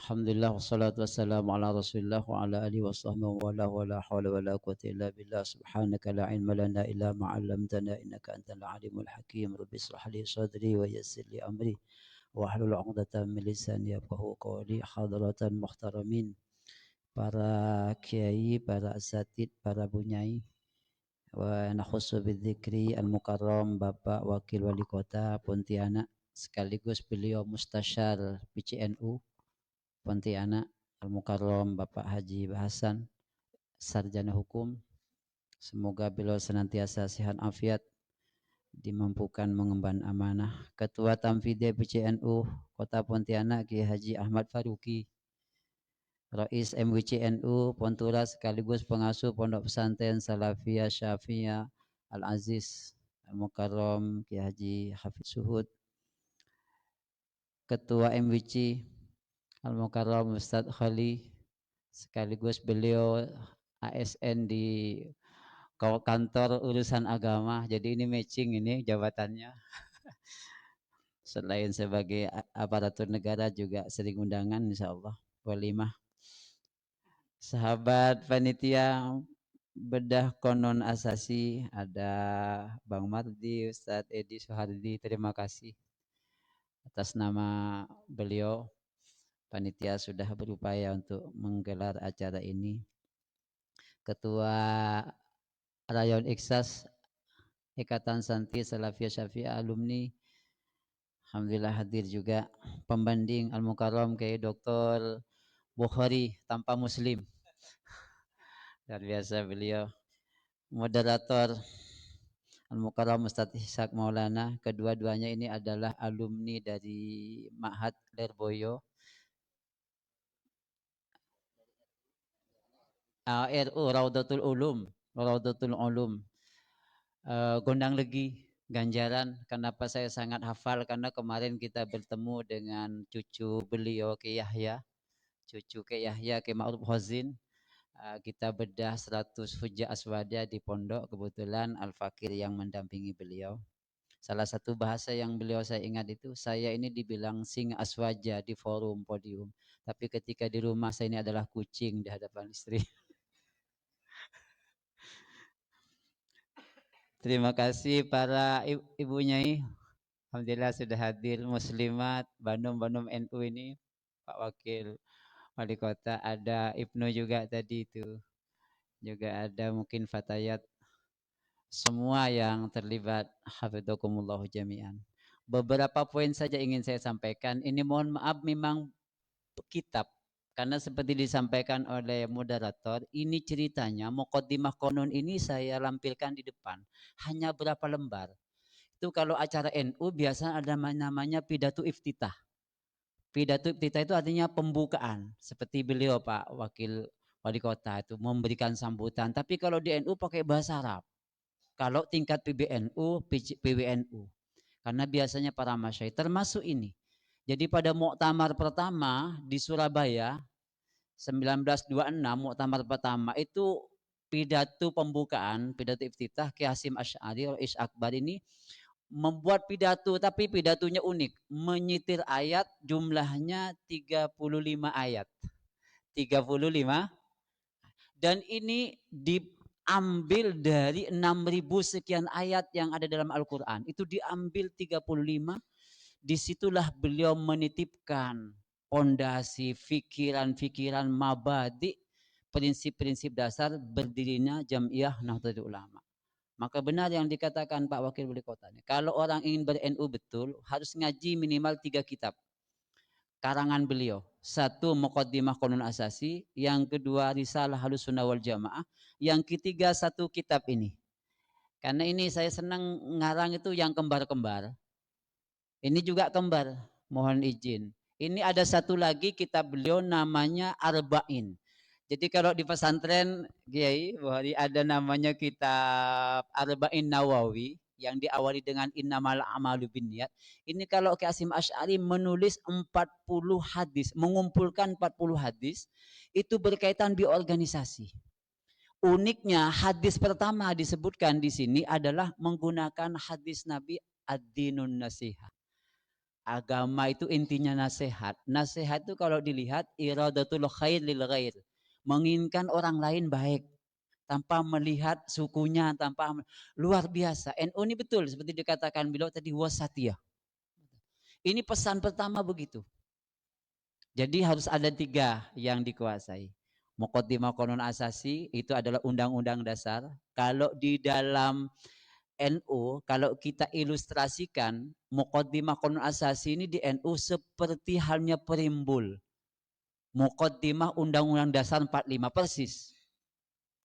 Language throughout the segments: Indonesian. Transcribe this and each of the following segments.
Alhamdulillah wassalatu wassalamu ala Rasulillah wa ala alihi washabbihi wa la haula wa la quwwata illa billah subhanaka la ilma lana illa ma 'allamtana innaka antal alimul hakim rabbi ishrah li sadri wa yassir li amri wa hlul 'uqdatam min lisani yafqahu qawli hadratan muhtaramin para kiai, para asatid, para bunyai wa nakhussu bidzikri al-mukarram Bapak Wakil Wali Kota Pontianak sekaligus beliau Mustasyar PCNU Pontianak Al-Mukarram Bapak Haji Hasan Sarjana Hukum. Semoga beliau senantiasa sehat afiat, dimampukan mengemban amanah. Ketua Tamfide PCNU Kota Pontianak Kiai Haji Ahmad Faruqi, Rais MWCNU Pontura sekaligus pengasuh Pondok Pesantren Salafiyah Syafiyah Al-Aziz Al-Mukarram Kiai Haji Hafiz Suhud, Ketua MWC Al-Mukarram Ustadz Khali, sekaligus beliau ASN di kantor urusan agama. Jadi ini matching ini jabatannya. Selain sebagai aparatur negara juga sering undangan insyaallah walimah. Sahabat panitia bedah konon asasi ada Bang Mardi, Ustadz Edi Suhardi, terima kasih atas nama beliau. Panitia sudah berupaya untuk menggelar acara ini. Ketua Rayon Iksas Ikatan Santri Salafiyah Syafi'ah Alumni, alhamdulillah hadir juga. Pembanding Al-Mukarram Kiai Dr. Bukhari tanpa Muslim, luar biasa beliau. Moderator Al-Mukarram Ustadz Ishaq Maulana, kedua-duanya ini adalah alumni dari Ma'had Lerboyo RU Raudatul Ulum Gondang Legi Ganjaran. Kenapa saya sangat hafal? Karena kemarin kita bertemu dengan cucu beliau Ki Yahya, cucu Ki Yahya Ki Ma'ruf Hozin. Kita bedah 100 hujjah aswada di pondok. Kebetulan Al-Fakir yang mendampingi beliau. Salah satu bahasa yang beliau saya ingat itu, saya ini dibilang singa aswaja di forum podium, tapi ketika di rumah saya ini adalah kucing di hadapan istri. Terima kasih para ibu nyai. Alhamdulillah sudah hadir muslimat Bandung NU ini. Pak Wakil Wali Kota, ada Ibnu juga tadi itu. Juga ada mungkin Fatayat. Semua yang terlibat, hafidhakumullah jami'an. Beberapa poin saja ingin saya sampaikan. Ini mohon maaf memang kitab, karena seperti disampaikan oleh moderator, ini ceritanya Muqaddimah Konon ini saya lampilkan di depan. Hanya berapa lembar. Itu kalau acara NU biasa ada namanya pidato iftitah. Pidato iftitah itu artinya pembukaan. Seperti beliau Pak Wakil Wali Kota itu memberikan sambutan. Tapi kalau di NU pakai bahasa Arab. Kalau tingkat PBNU, PWNU. Karena biasanya para masyayikh termasuk ini. Jadi pada muktamar pertama di Surabaya 1926, muktamar pertama itu pidato pembukaan, pidato iftitah Ki Hasyim Asy'ari Rais Akbar ini membuat pidato, tapi pidatonya unik, menyitir ayat, jumlahnya 35 ayat. 35, dan ini diambil dari 6.000 sekian ayat yang ada dalam Al-Quran. Itu diambil 35. Disitulah beliau menitipkan pondasi fikiran-fikiran mabadi, prinsip-prinsip dasar berdirinya Jam'iyah Nahdlatul Ulama. Maka benar yang dikatakan Pak Wakil Wali Kota. Kalau orang ingin ber-NU betul, harus ngaji minimal 3 kitab karangan beliau. 1 Muqaddimah Qanun Asasi, yang kedua Risalah Ahlussunnah wal Jamaah, yang ketiga 1 kitab ini. Karena ini saya senang ngarang itu yang kembar-kembar. Ini juga kembar, mohon izin. Ini ada 1 lagi kitab beliau namanya Arba'in. Jadi kalau di pesantren Kiai Bukhari ada namanya kitab Arba'in Nawawi yang diawali dengan innamal a'malu binniyat. Ini kalau Ki Hasyim Asy'ari menulis 40 hadis, mengumpulkan 40 hadis itu berkaitan biorganisasi. Uniknya hadis pertama disebutkan di sini adalah menggunakan hadis Nabi ad-dinun nasihah. Agama itu intinya nasihat. Nasihat itu kalau dilihat iradatul khair lil ghair. Menginginkan orang lain baik tanpa melihat sukunya, tanpa luar biasa. NU ini betul seperti dikatakan beliau tadi wasatiyah. Ini pesan pertama begitu. Jadi harus ada 3 yang dikuasai. Muqaddimah Qanun Asasi itu adalah undang-undang dasar. Kalau di dalam NU, kalau kita ilustrasikan Muqaddimah Qanun Asasi ini di NU seperti halnya perimbul. Muqaddimah Undang-Undang Dasar 45 persis.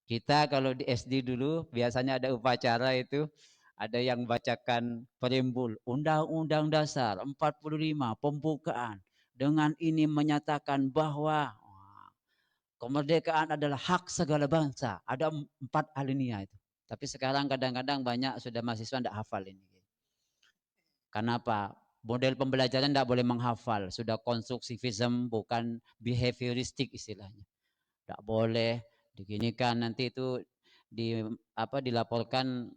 Kita kalau di SD dulu biasanya ada upacara itu, ada yang bacakan perimbul Undang-Undang Dasar 45 pembukaan. Dengan ini menyatakan bahwa kemerdekaan adalah hak segala bangsa. Ada 4 alinea itu. Tapi sekarang kadang-kadang banyak sudah mahasiswa tidak hafal ini. Kenapa? Model pembelajaran tidak boleh menghafal. Sudah konstruksivism, bukan behavioristik istilahnya. Tidak boleh diginikan, nanti itu dilaporkan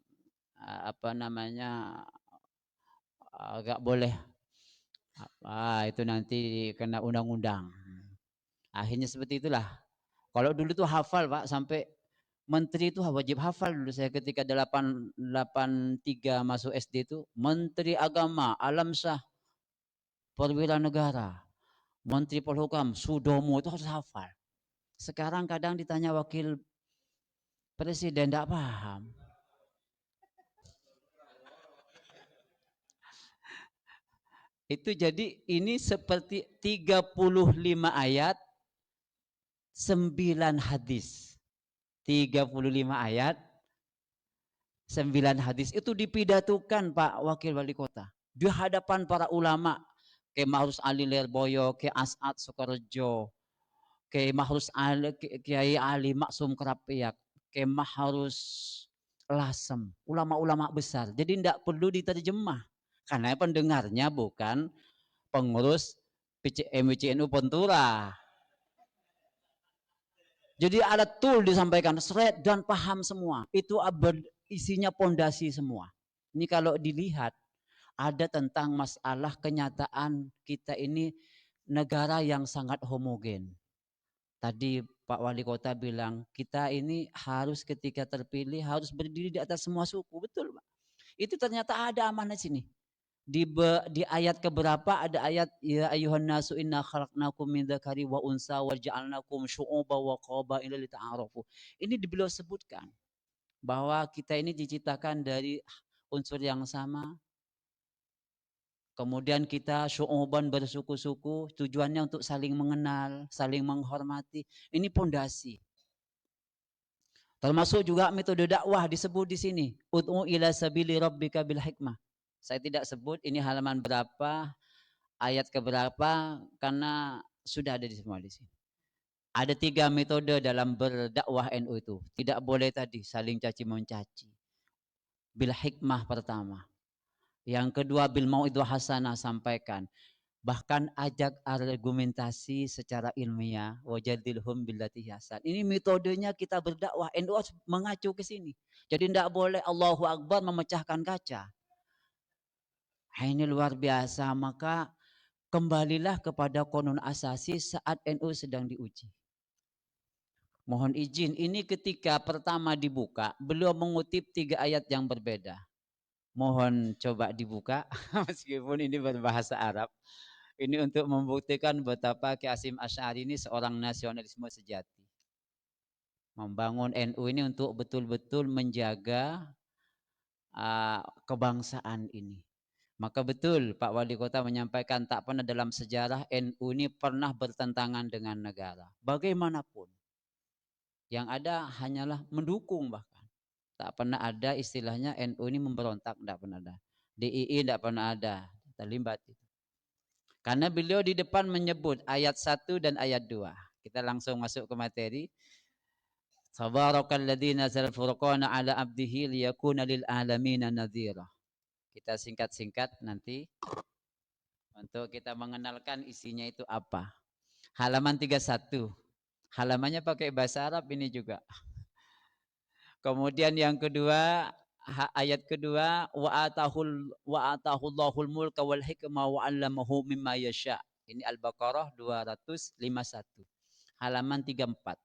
agak boleh itu nanti kena undang-undang. Akhirnya seperti itulah. Kalau dulu tuh hafal Pak, sampai menteri itu wajib hafal dulu. Saya ketika 83 masuk SD itu, Menteri Agama Alam Shah Perwira Negara, Menteri Polhukam Sudomo itu harus hafal. Sekarang kadang ditanya wakil presiden tidak paham. Itu jadi ini seperti 35 ayat 9 hadis. 35 ayat 9 hadis itu dipidatukan Pak Wakil Wali Kota di hadapan para ulama, Kiai Mahrus Ali Lerboyo, Kiai As'ad Sukorejo, Kiai Mahrus Ali, Kiai Ali Maksum Kerapiak, Kiai Mahrus Lasem, ulama-ulama besar. Jadi tidak perlu diterjemah karena pendengarnya bukan pengurus MWCNU Pontura. Jadi ada tool disampaikan, seret dan paham semua. Itu isinya pondasi semua. Ini kalau dilihat, ada tentang masalah kenyataan kita ini negara yang sangat homogen. Tadi Pak Wali Kota bilang, kita ini harus ketika terpilih, harus berdiri di atas semua suku. Betul Pak. Itu ternyata ada amanah sini. Di ayat keberapa ada ayat ya ayuhan nasu inna khalaqnakum min dzakari wa unsa wa ja'alnakum syu'uban wa qabaila lita'arafu. Ini beliau sebutkan bahwa kita ini diciptakan dari unsur yang sama. Kemudian kita syu'uban bersuku-suku, tujuannya untuk saling mengenal, saling menghormati. Ini pondasi. Termasuk juga metode dakwah disebut di sini. Ud'u ila sabili rabbika bil hikmah. Saya tidak sebut ini halaman berapa, ayat keberapa, karena sudah ada di semua di sini. Ada 3 metode dalam berdakwah NU itu. Tidak boleh tadi saling caci mencaci. Bil hikmah pertama. Yang kedua bil mau'idhah hasanah, sampaikan. Bahkan ajak argumentasi secara ilmiah. Wajadilhum billati hasan. Ini metodenya kita berdakwah. NU mengacu ke sini. Jadi tidak boleh Allahu Akbar memecahkan kaca. Ini luar biasa. Maka kembalilah kepada Qanun Asasi saat NU sedang diuji. Mohon izin, ini ketika pertama dibuka, beliau mengutip 3 ayat yang berbeda. Mohon coba dibuka, meskipun ini berbahasa Arab. Ini untuk membuktikan betapa Ki Hasyim Asy'ari ini seorang nasionalisme sejati. Membangun NU ini untuk betul-betul menjaga kebangsaan ini. Maka betul Pak Wali Kota menyampaikan tak pernah dalam sejarah NU ini pernah bertentangan dengan negara. Bagaimanapun. Yang ada hanyalah mendukung bahkan. Tak pernah ada istilahnya NU ini memberontak, tidak pernah ada. DII tidak pernah ada. Terlibat itu. Karena beliau di depan menyebut ayat 1 dan ayat 2. Kita langsung masuk ke materi. Tabarakalladzi nazal furqana ala abdihi liyakuna lil alamina nadhira. Kita singkat-singkat nanti untuk kita mengenalkan isinya itu apa. Halaman 31. Halamannya pakai bahasa Arab ini juga. Kemudian yang kedua ayat kedua, wa atahullahul mulka wal hikmah wa 'allamahu mimma yasha. Ini Al-Baqarah 251. Halaman 34.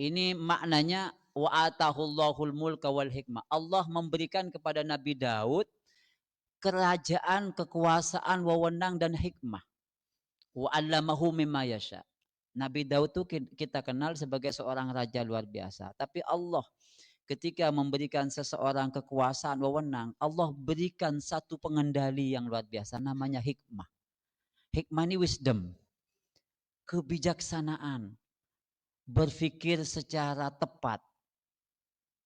Ini maknanya wa atahullahul mulka wal hikmah. Allah memberikan kepada Nabi Daud kerajaan, kekuasaan, wewenang dan hikmah. Wa 'allamahu mimma yasha. Nabi Daud itu kita kenal sebagai seorang raja luar biasa, tapi Allah ketika memberikan seseorang kekuasaan, wewenang, Allah berikan satu pengendali yang luar biasa, namanya hikmah. Hikmah ini wisdom, kebijaksanaan, berpikir secara tepat.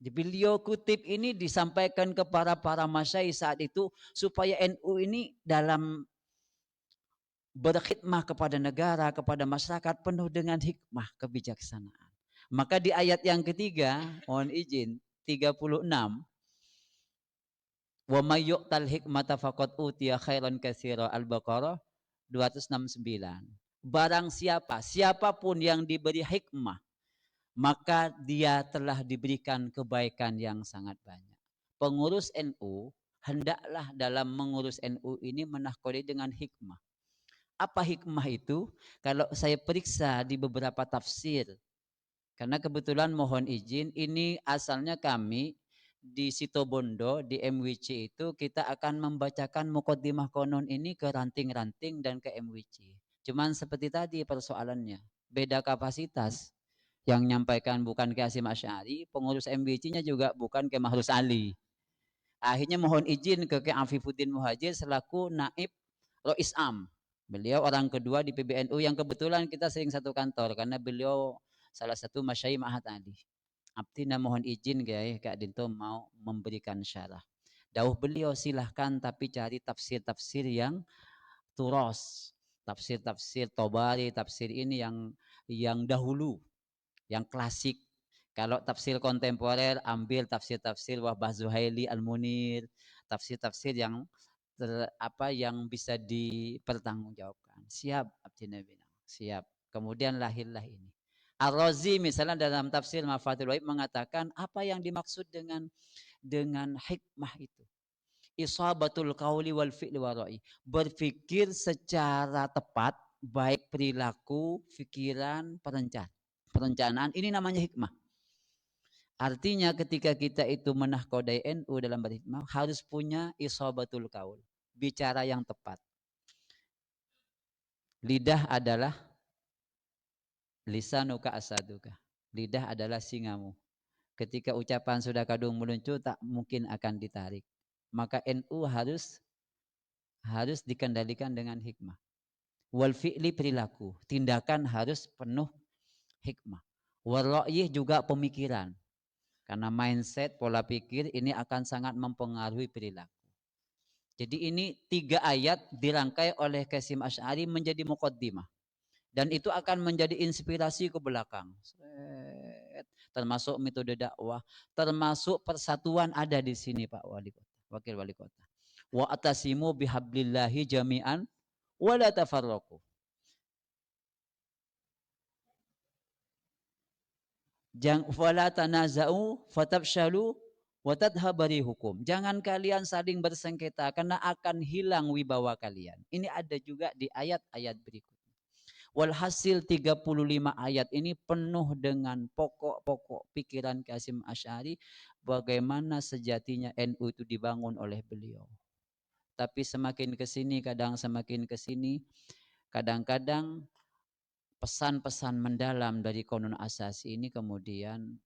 Beliau kutip ini disampaikan kepada para masyayikh saat itu supaya NU ini dalam berkhidmah kepada negara, kepada masyarakat penuh dengan hikmah, kebijaksanaan. Maka di ayat yang ketiga, mohon izin, 36, wa may yu'tal hikmata faqad utiya khairan katsira, Al-Baqarah 269. Barang siapapun yang diberi hikmah, maka dia telah diberikan kebaikan yang sangat banyak. Pengurus NU hendaklah dalam mengurus NU ini menahkodi dengan hikmah. Apa hikmah itu? Kalau saya periksa di beberapa tafsir, karena kebetulan mohon izin, ini asalnya kami di Situbondo, di MWC itu kita akan membacakan muqaddimah konon ini ke ranting-ranting dan ke MWC. Cuman seperti tadi persoalannya, beda kapasitas. Yang menyampaikan bukan Ki Hasyim Asy'ari, pengurus MWC-nya juga bukan Ki Mahrus Ali. Akhirnya mohon izin ke Ki Afifuddin Muhajir selaku Naib Rois Am. Beliau orang kedua di PBNU yang kebetulan kita sering satu kantor karena beliau salah satu masyayikh Ma'had Ali. Abdina mohon izin Kak Dinto mau memberikan syarah. Dauh beliau silahkan tapi cari tafsir-tafsir yang turos. Tafsir-tafsir Tobari, tafsir ini yang dahulu, yang klasik. Kalau tafsir kontemporer ambil tafsir-tafsir Wahbah Zuhaili Al-Munir, tafsir-tafsir yang yang bisa dipertanggungjawabkan. Siap Abdina bilang, siap. Kemudian lahirlah ini. Ar-Razi misalnya dalam tafsir Mafathul Wahib mengatakan apa yang dimaksud dengan hikmah itu. Isabatul qauli wal fi'li wa ra'i. Berpikir secara tepat baik perilaku, pikiran, perencanaan, ini namanya hikmah. Artinya ketika kita itu menahkodai NU dalam berhikmah harus punya isabatul qaul, bicara yang tepat. Lidah adalah lisanuka asaduka. Lidah adalah singamu. Ketika ucapan sudah kadung meluncur tak mungkin akan ditarik. Maka NU harus dikendalikan dengan hikmah. Wal fi'li perilaku, tindakan harus penuh hikmah. Wal ra'yi juga pemikiran. Karena mindset, pola pikir ini akan sangat mempengaruhi perilaku. Jadi ini 3 ayat dirangkai oleh Ki Hasyim Asy'ari menjadi muqaddimah. Dan itu akan menjadi inspirasi ke belakang. Termasuk metode dakwah, termasuk persatuan ada di sini Pak Wali Kota, Wakil Wali Kota. Wa atasimu bihablillahi jami'an wa la tafarraqu. Wala tanaza'u fatabshalu wa tadhhabari hukum. Jangan kalian saling bersengketa karena akan hilang wibawa kalian. Ini ada juga di ayat-ayat berikut. Walhasil 35 ayat ini penuh dengan pokok-pokok pikiran Ki Hasyim Asy'ari bagaimana sejatinya NU itu dibangun oleh beliau. Tapi semakin kesini kadang-kadang pesan-pesan mendalam dari Qanun Asasi ini kemudian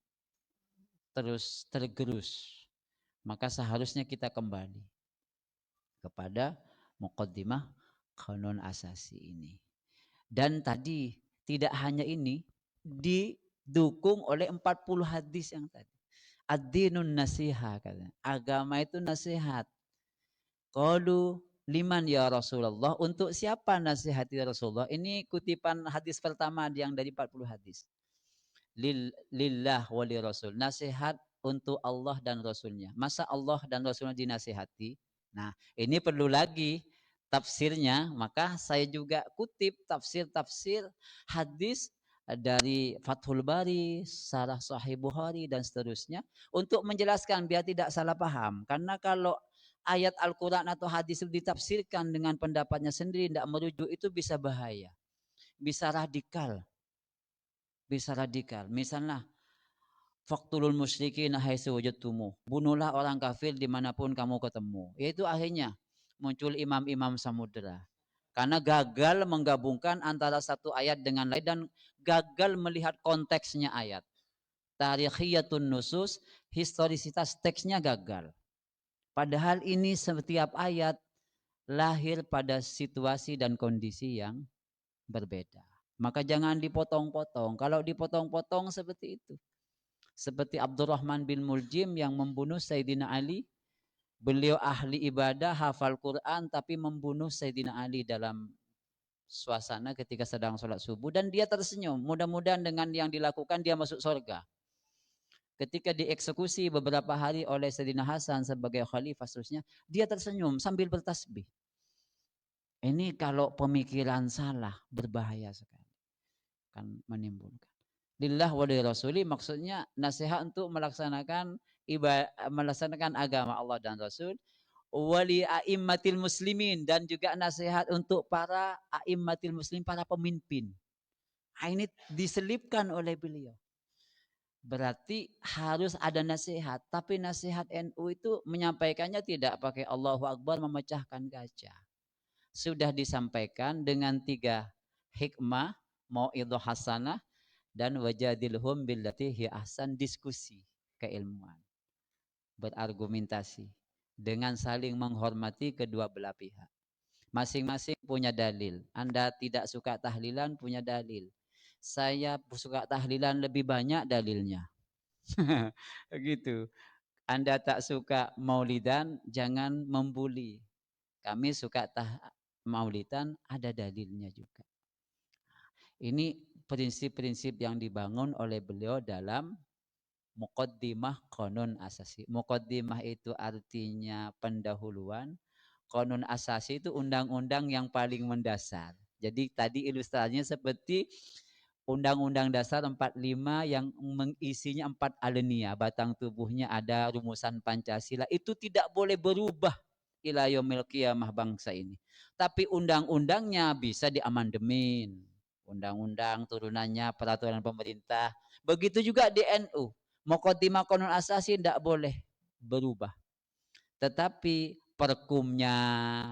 terus tergerus. Maka seharusnya kita kembali kepada muqaddimah Qanun Asasi ini. Dan tadi tidak hanya ini, didukung oleh 40 hadis yang tadi. Ad-dinun nasiha, katanya. Agama itu nasihat. Qalu liman ya Rasulullah, untuk siapa nasihat ya Rasulullah? Ini kutipan hadis pertama yang dari 40 hadis. Lillah wali Rasul. Nasihat untuk Allah dan Rasulnya. Masa Allah dan Rasulnya dinasihati? Nah, ini perlu lagi tafsirnya, maka saya juga kutip tafsir-tafsir hadis dari Fathul Bari, Syarah Sahih Bukhari dan seterusnya untuk menjelaskan biar tidak salah paham. Karena kalau ayat Al-Quran atau hadis itu ditafsirkan dengan pendapatnya sendiri, tidak merujuk, itu bisa bahaya, bisa radikal, Misalnya, faktulul musyrikin haitsu wajadtumu. Bunuhlah orang kafir dimanapun kamu ketemu. Yaitu akhirnya muncul imam-imam samudera. Karena gagal menggabungkan antara satu ayat dengan lain dan gagal melihat konteksnya ayat. Tarikhiyatun nusus, historisitas teksnya gagal. Padahal ini setiap ayat lahir pada situasi dan kondisi yang berbeda. Maka jangan dipotong-potong. Kalau dipotong-potong seperti itu. Seperti Abdurrahman bin Muljim yang membunuh Sayyidina Ali. Beliau ahli ibadah, hafal Quran, tapi membunuh Sayyidina Ali dalam suasana ketika sedang sholat subuh. Dan dia tersenyum. Mudah-mudahan dengan yang dilakukan dia masuk surga. Ketika dieksekusi beberapa hari oleh Sayyidina Hasan sebagai khalifah seterusnya, dia tersenyum sambil bertasbih. Ini kalau pemikiran salah, berbahaya sekali. Kan menimbulkan. Lillah wa li rasuli, maksudnya nasihat untuk melaksanakan melaksanakan agama Allah dan Rasul. Wali a'immatil muslimin, dan juga nasihat untuk para a'immatil muslim, para pemimpin. Ini diselipkan oleh beliau. Berarti harus ada nasihat, tapi nasihat NU itu menyampaikannya tidak pakai Allahu Akbar memecahkan kaca. Sudah disampaikan dengan 3 hikmah, mau'idhah hasanah, dan wajadilhum billati hi ahsan, diskusi keilmuan, berargumentasi dengan saling menghormati kedua belah pihak. Masing-masing punya dalil. Anda tidak suka tahlilan, punya dalil. Saya suka tahlilan, lebih banyak dalilnya. Gitu. Anda tak suka maulidan, jangan membuli. Kami suka maulidan, ada dalilnya juga. Ini prinsip-prinsip yang dibangun oleh beliau dalam Muqaddimah Qanun Asasi. Muqaddimah itu artinya pendahuluan. Qanun Asasi itu undang-undang yang paling mendasar. Jadi tadi ilustrasinya seperti Undang-Undang Dasar 45 yang mengisinya 4 alinea. Batang tubuhnya ada rumusan Pancasila. Itu tidak boleh berubah ila yaumil qiyamah bangsa ini. Tapi undang-undangnya bisa diamandemen. Undang-undang turunannya peraturan pemerintah. Begitu juga di NU. Muqaddimah Qanun Asasi tidak boleh berubah. Tetapi perkumnya,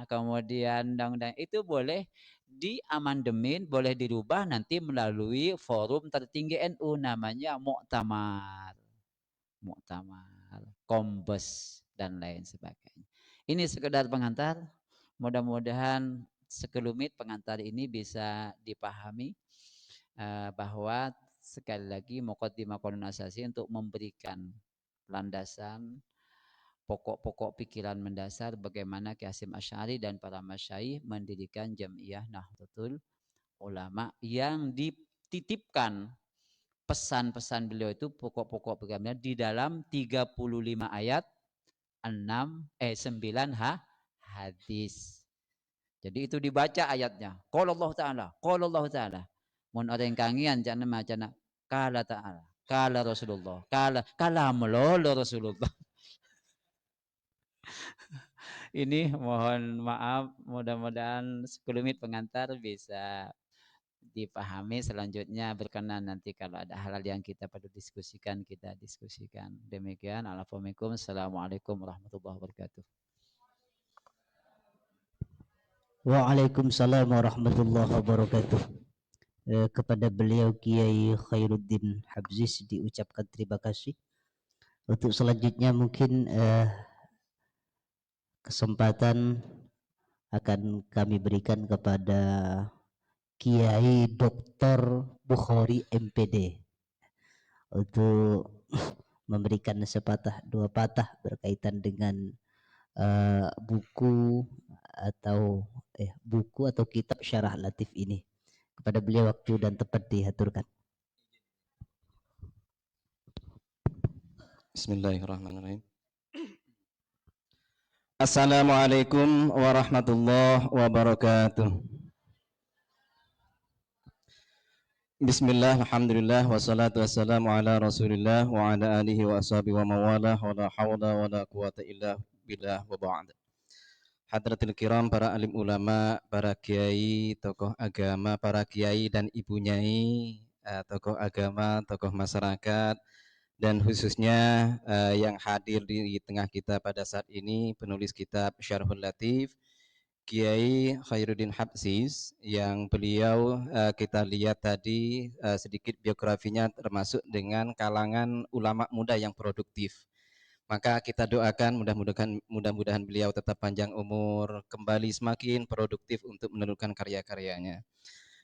kemudian undang-undang itu boleh diamandemen, boleh dirubah nanti melalui forum tertinggi NU, namanya Muktamar, Kombes, dan lain sebagainya. Ini sekedar pengantar. Mudah-mudahan sekelumit pengantar ini bisa dipahami bahwa sekali lagi Muqaddimah Qanun Asasi untuk memberikan landasan pokok-pokok pikiran mendasar bagaimana Ki Hasyim Asy'ari dan para masyayikh mendirikan Jam'iyah Nahdlatul Ulama, yang dititipkan pesan-pesan beliau itu pokok-pokok pikirannya di dalam 35 ayat, 9 hadis. Jadi itu dibaca ayatnya. Qala Allah Ta'ala. Mun orang kangian jangan macana kala ta'ala, kala Rasulullah, kalamullah Rasulullah. Ini mohon maaf, mudah-mudahan sekelumit pengantar bisa dipahami. Selanjutnya berkenan nanti kalau ada hal-hal yang kita perlu diskusikan, kita diskusikan. Demikian. Assalamualaikum warahmatullahi wabarakatuh. Waalaikumsalam warahmatullahi wabarakatuh. Kepada beliau Kiai Khairuddin Habzis diucapkan terima kasih. Untuk selanjutnya mungkin kesempatan akan kami berikan kepada Kiai Dr. Bukhari MPD untuk memberikan sepatah dua patah berkaitan dengan buku atau kitab Syarah Latif ini. Kepada beliau waktu dan tempat diaturkan. Bismillahirrahmanirrahim. Assalamualaikum warahmatullahi wabarakatuh. Bismillah, alhamdulillah, wassalatu wassalamu ala rasulillah wa ala alihi wa ashabihi wa mawalah wa la hawla wa la quwata illa billah wa ba'd. Hadratil kiram, para alim ulama, para kiai, tokoh agama, para kiai dan ibu nyai, tokoh agama, tokoh masyarakat, dan khususnya yang hadir di tengah kita pada saat ini, penulis kitab Syarhul Latif, Kiai Khairuddin Habsis, yang beliau kita lihat tadi sedikit biografinya termasuk dengan kalangan ulama muda yang produktif. Maka kita doakan mudah-mudahan beliau tetap panjang umur, kembali semakin produktif untuk menurunkan karya-karyanya.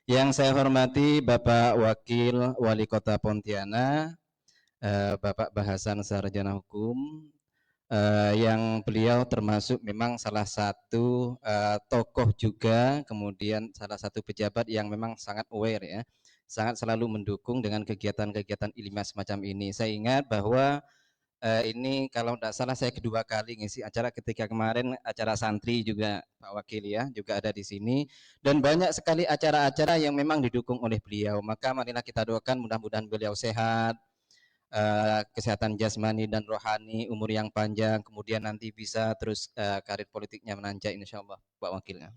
Yang saya hormati Bapak Wakil Wali Kota Pontianak, Bapak Bahasan Sarjana Hukum, yang beliau termasuk memang salah satu tokoh juga, kemudian salah satu pejabat yang memang sangat aware ya, sangat selalu mendukung dengan kegiatan-kegiatan ilmiah semacam ini. Saya ingat bahwa ini kalau tidak salah saya kedua kali ngisi acara, ketika kemarin acara santri juga Pak Wakil ya juga ada di sini, dan banyak sekali acara-acara yang memang didukung oleh beliau. Maka marilah kita doakan mudah-mudahan beliau sehat, kesehatan jasmani dan rohani, umur yang panjang, kemudian nanti bisa terus karir politiknya menanjak insya Allah Pak Wakilnya.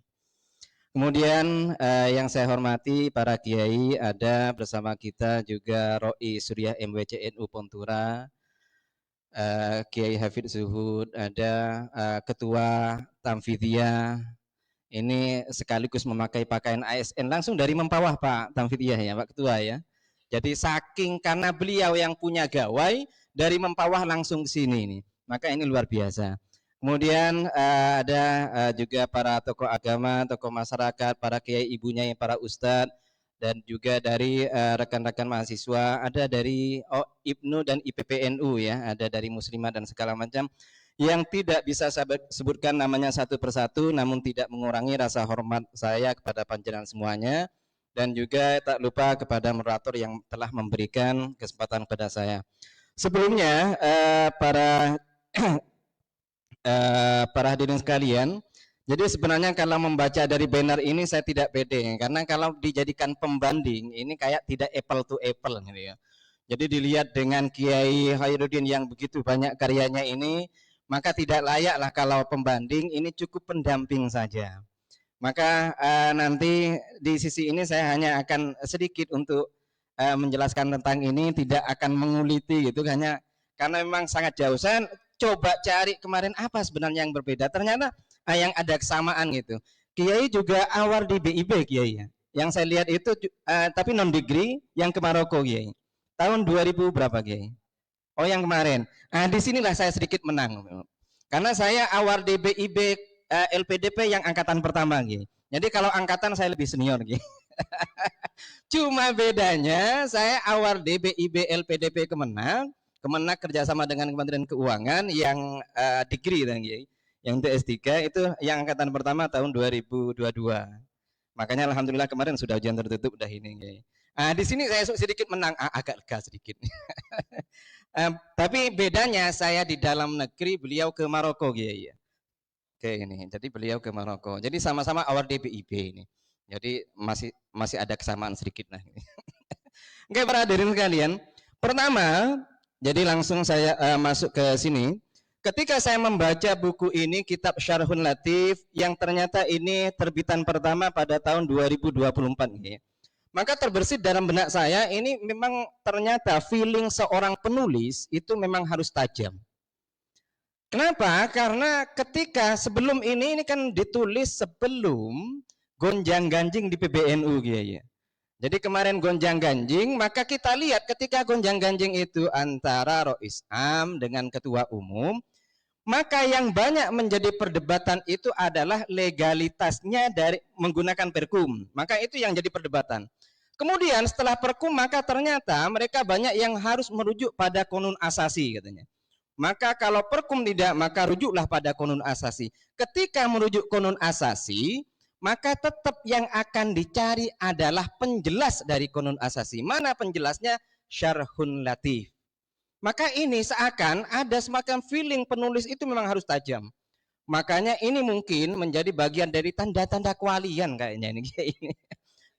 Kemudian yang saya hormati para kiai, ada bersama kita juga Roi Suriah MWCNU Pontura, Kiai Hafid Zuhud, ada Ketua Tamfidiyah, ini sekaligus memakai pakaian ASN langsung dari Mempawah Pak Tamfidiyah ya Pak Ketua ya. Jadi saking karena beliau yang punya gawai dari Mempawah langsung ke sini nih. Maka ini luar biasa. Kemudian ada juga para tokoh agama, tokoh masyarakat, para kiai ibunya, para ustadz, dan juga dari rekan-rekan mahasiswa, ada dari IPNU dan IPPNU ya, ada dari Muslimah dan segala macam, yang tidak bisa saya sebutkan namanya satu persatu, namun tidak mengurangi rasa hormat saya kepada panjenengan semuanya, dan juga tak lupa kepada moderator yang telah memberikan kesempatan kepada saya. Sebelumnya para hadirin sekalian, jadi sebenarnya kalau membaca dari banner ini saya tidak pede, karena kalau dijadikan pembanding ini kayak tidak apple to apple gitu ya. Jadi dilihat dengan Kiai Khairuddin yang begitu banyak karyanya ini, maka tidak layaklah kalau pembanding, ini cukup pendamping saja. Maka nanti di sisi ini saya hanya akan sedikit untuk menjelaskan tentang ini, tidak akan menguliti gitu, hanya karena memang sangat jauh. Saya coba cari kemarin apa sebenarnya yang berbeda, ternyata yang ada kesamaan gitu. Kiai juga awal di BIB Kiai ya. Yang saya lihat itu tapi non degree yang ke Maroko Kiai. Tahun 2000 berapa Kiai? Oh yang kemarin. Di sinilah saya sedikit menang. Karena saya awal di BIB LPDP yang angkatan pertama Kiai. Jadi kalau angkatan saya lebih senior Kiai. Cuma bedanya saya awal di BIB LPDP Kemenang kerjasama dengan Kementerian Keuangan yang degree yang untuk S3 itu yang angkatan pertama tahun 2022. Makanya alhamdulillah kemarin sudah ujian tertutup udah ini. Di sini saya sedikit menang, agak lega sedikit. Tapi bedanya saya di dalam negeri, beliau ke Maroko ya. Oke ini. Jadi beliau ke Maroko. Jadi sama-sama awal DBIB ini. Jadi masih ada kesamaan sedikit lah. Oke para hadirin sekalian. Pertama, jadi langsung saya masuk ke sini. Ketika saya membaca buku ini, kitab Syarhul Latif, yang ternyata ini terbitan pertama pada tahun 2024 ini, maka terbersit dalam benak saya, ini memang ternyata feeling seorang penulis itu memang harus tajam. Kenapa? Karena ketika sebelum ini kan ditulis sebelum gonjang-ganjing di PBNU ya. Jadi kemarin gonjang-ganjing, maka kita lihat ketika gonjang-ganjing itu antara Rois Am dengan ketua umum, maka yang banyak menjadi perdebatan itu adalah legalitasnya dari menggunakan perkum. Maka itu yang jadi perdebatan. Kemudian setelah perkum, maka ternyata mereka banyak yang harus merujuk pada konun asasi katanya. Maka kalau perkum tidak, maka rujuklah pada konun asasi. Ketika merujuk konun asasi, maka tetap yang akan dicari adalah penjelas dari konun asasi. Mana penjelasnya? Syarhun Latif. Maka ini seakan ada semacam feeling penulis itu memang harus tajam. Makanya ini mungkin menjadi bagian dari tanda-tanda kewalian kayaknya ini.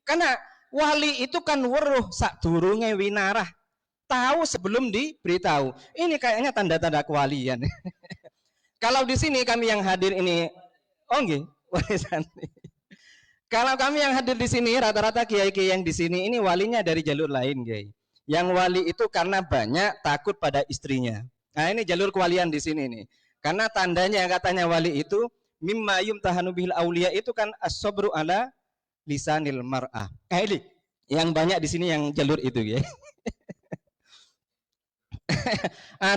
Karena wali itu kan weruh sadurunge winarah, tahu sebelum diberitahu. Ini kayaknya tanda-tanda kewalian. Kalau di sini kami yang hadir ini, oh nggih, wali santri. Kalau kami yang hadir di sini rata-rata kiai-kiai yang di sini ini walinya dari jalur lain, kiai. Yang wali itu karena banyak takut pada istrinya. Nah, ini jalur kewalian di sini nih. Karena tandanya katanya wali itu mimma yumtahanu bihil auliya itu kan as-sabru ala lisanil mar'ah. Ini yang banyak di sini yang jalur itu, ya.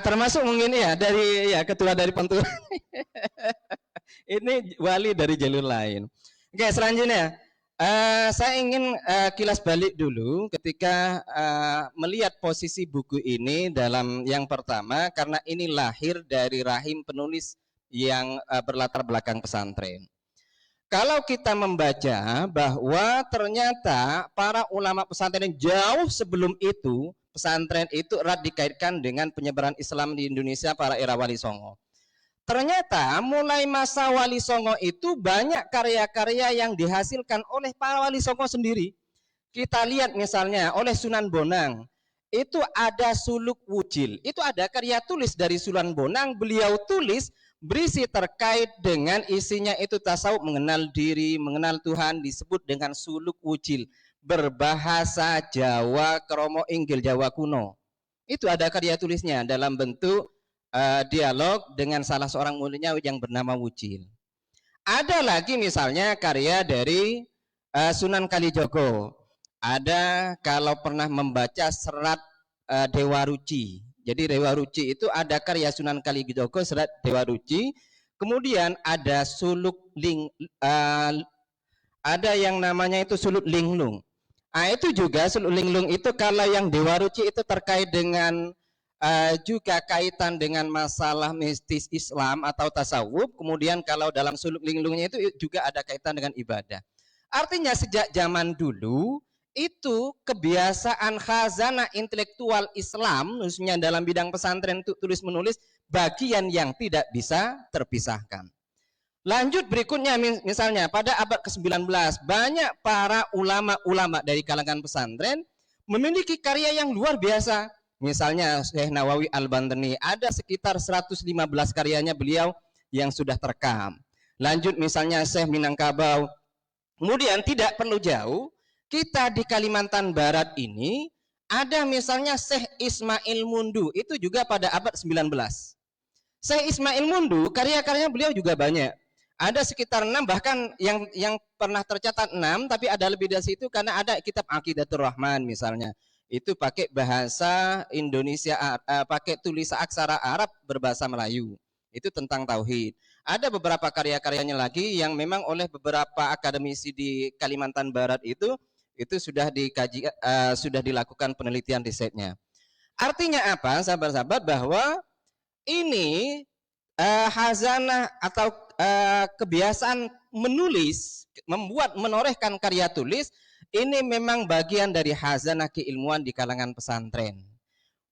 Termasuk mungkin ya dari ketua dari Pantura. Ini wali dari jalur lain. Oke, selanjutnya saya ingin kilas balik dulu ketika melihat posisi buku ini dalam yang pertama, karena ini lahir dari rahim penulis yang berlatar belakang pesantren. Kalau kita membaca bahwa ternyata para ulama pesantren jauh sebelum itu, pesantren itu erat dikaitkan dengan penyebaran Islam di Indonesia pada era Wali Songo. Ternyata mulai masa Wali Songo itu banyak karya-karya yang dihasilkan oleh para Wali Songo sendiri. Kita lihat misalnya oleh Sunan Bonang, itu ada Suluk Wujil, itu ada karya tulis dari Sunan Bonang, beliau tulis berisi terkait dengan isinya itu tasawuf, mengenal diri, mengenal Tuhan, disebut dengan Suluk Wujil. Berbahasa Jawa Kromo Inggil Jawa kuno. Itu ada karya tulisnya dalam bentuk dialog dengan salah seorang muridnya yang bernama Wujil. Ada lagi misalnya karya dari Sunan Kalijogo. Ada kalau pernah membaca serat Dewa Ruci. Jadi Dewa Ruci itu ada karya Sunan Kalijogo serat Dewa Ruci. Kemudian ada ada yang namanya itu Suluk Linglung. Itu juga Suluk Linglung itu kalau yang Dewa Ruci itu terkait dengan juga kaitan dengan masalah mistis Islam atau tasawuf. Kemudian kalau dalam Suluk Linglungnya itu juga ada kaitan dengan ibadah. Artinya sejak zaman dulu itu kebiasaan khazanah intelektual Islam, khususnya dalam bidang pesantren untuk tulis menulis, bagian yang tidak bisa terpisahkan. Lanjut berikutnya misalnya pada abad ke-19 banyak para ulama-ulama dari kalangan pesantren memiliki karya yang luar biasa. Misalnya Syekh Nawawi Al-Bantani ada sekitar 115 karyanya beliau yang sudah terekam. Lanjut misalnya Syekh Minangkabau. Kemudian tidak perlu jauh, kita di Kalimantan Barat ini ada misalnya Syekh Ismail Mundu, itu juga pada abad 19. Syekh Ismail Mundu karya-karyanya beliau juga banyak. Ada sekitar 6, bahkan yang pernah tercatat 6, tapi ada lebih dari situ karena ada kitab Aqidatul Rahman misalnya. Itu pakai bahasa Indonesia, pakai tulisan aksara Arab berbahasa Melayu. Itu tentang tauhid. Ada beberapa karya-karyanya lagi yang memang oleh beberapa akademisi di Kalimantan Barat itu sudah dikaji, sudah dilakukan penelitian risetnya. Artinya apa, sahabat-sahabat, bahwa ini hazanah atau kebiasaan menulis, membuat, menorehkan karya tulis, ini memang bagian dari hazanah keilmuan di kalangan pesantren.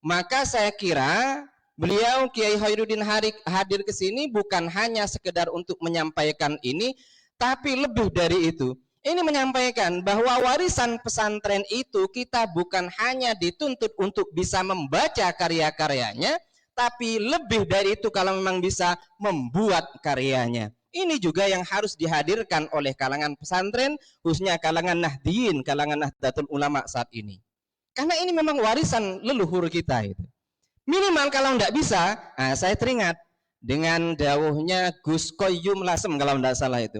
Maka saya kira beliau Kiai Khairuddin hadir ke sini bukan hanya sekedar untuk menyampaikan ini, tapi lebih dari itu. Ini menyampaikan bahwa warisan pesantren itu kita bukan hanya dituntut untuk bisa membaca karya-karyanya, tapi lebih dari itu kalau memang bisa membuat karyanya. Ini juga yang harus dihadirkan oleh kalangan pesantren, khususnya kalangan Nahdliyin, kalangan Nahdlatul Ulama saat ini. Karena ini memang warisan leluhur kita itu. Minimal kalau tidak bisa, saya teringat dengan dawuhnya Gus Koyum Lasem kalau tidak salah itu.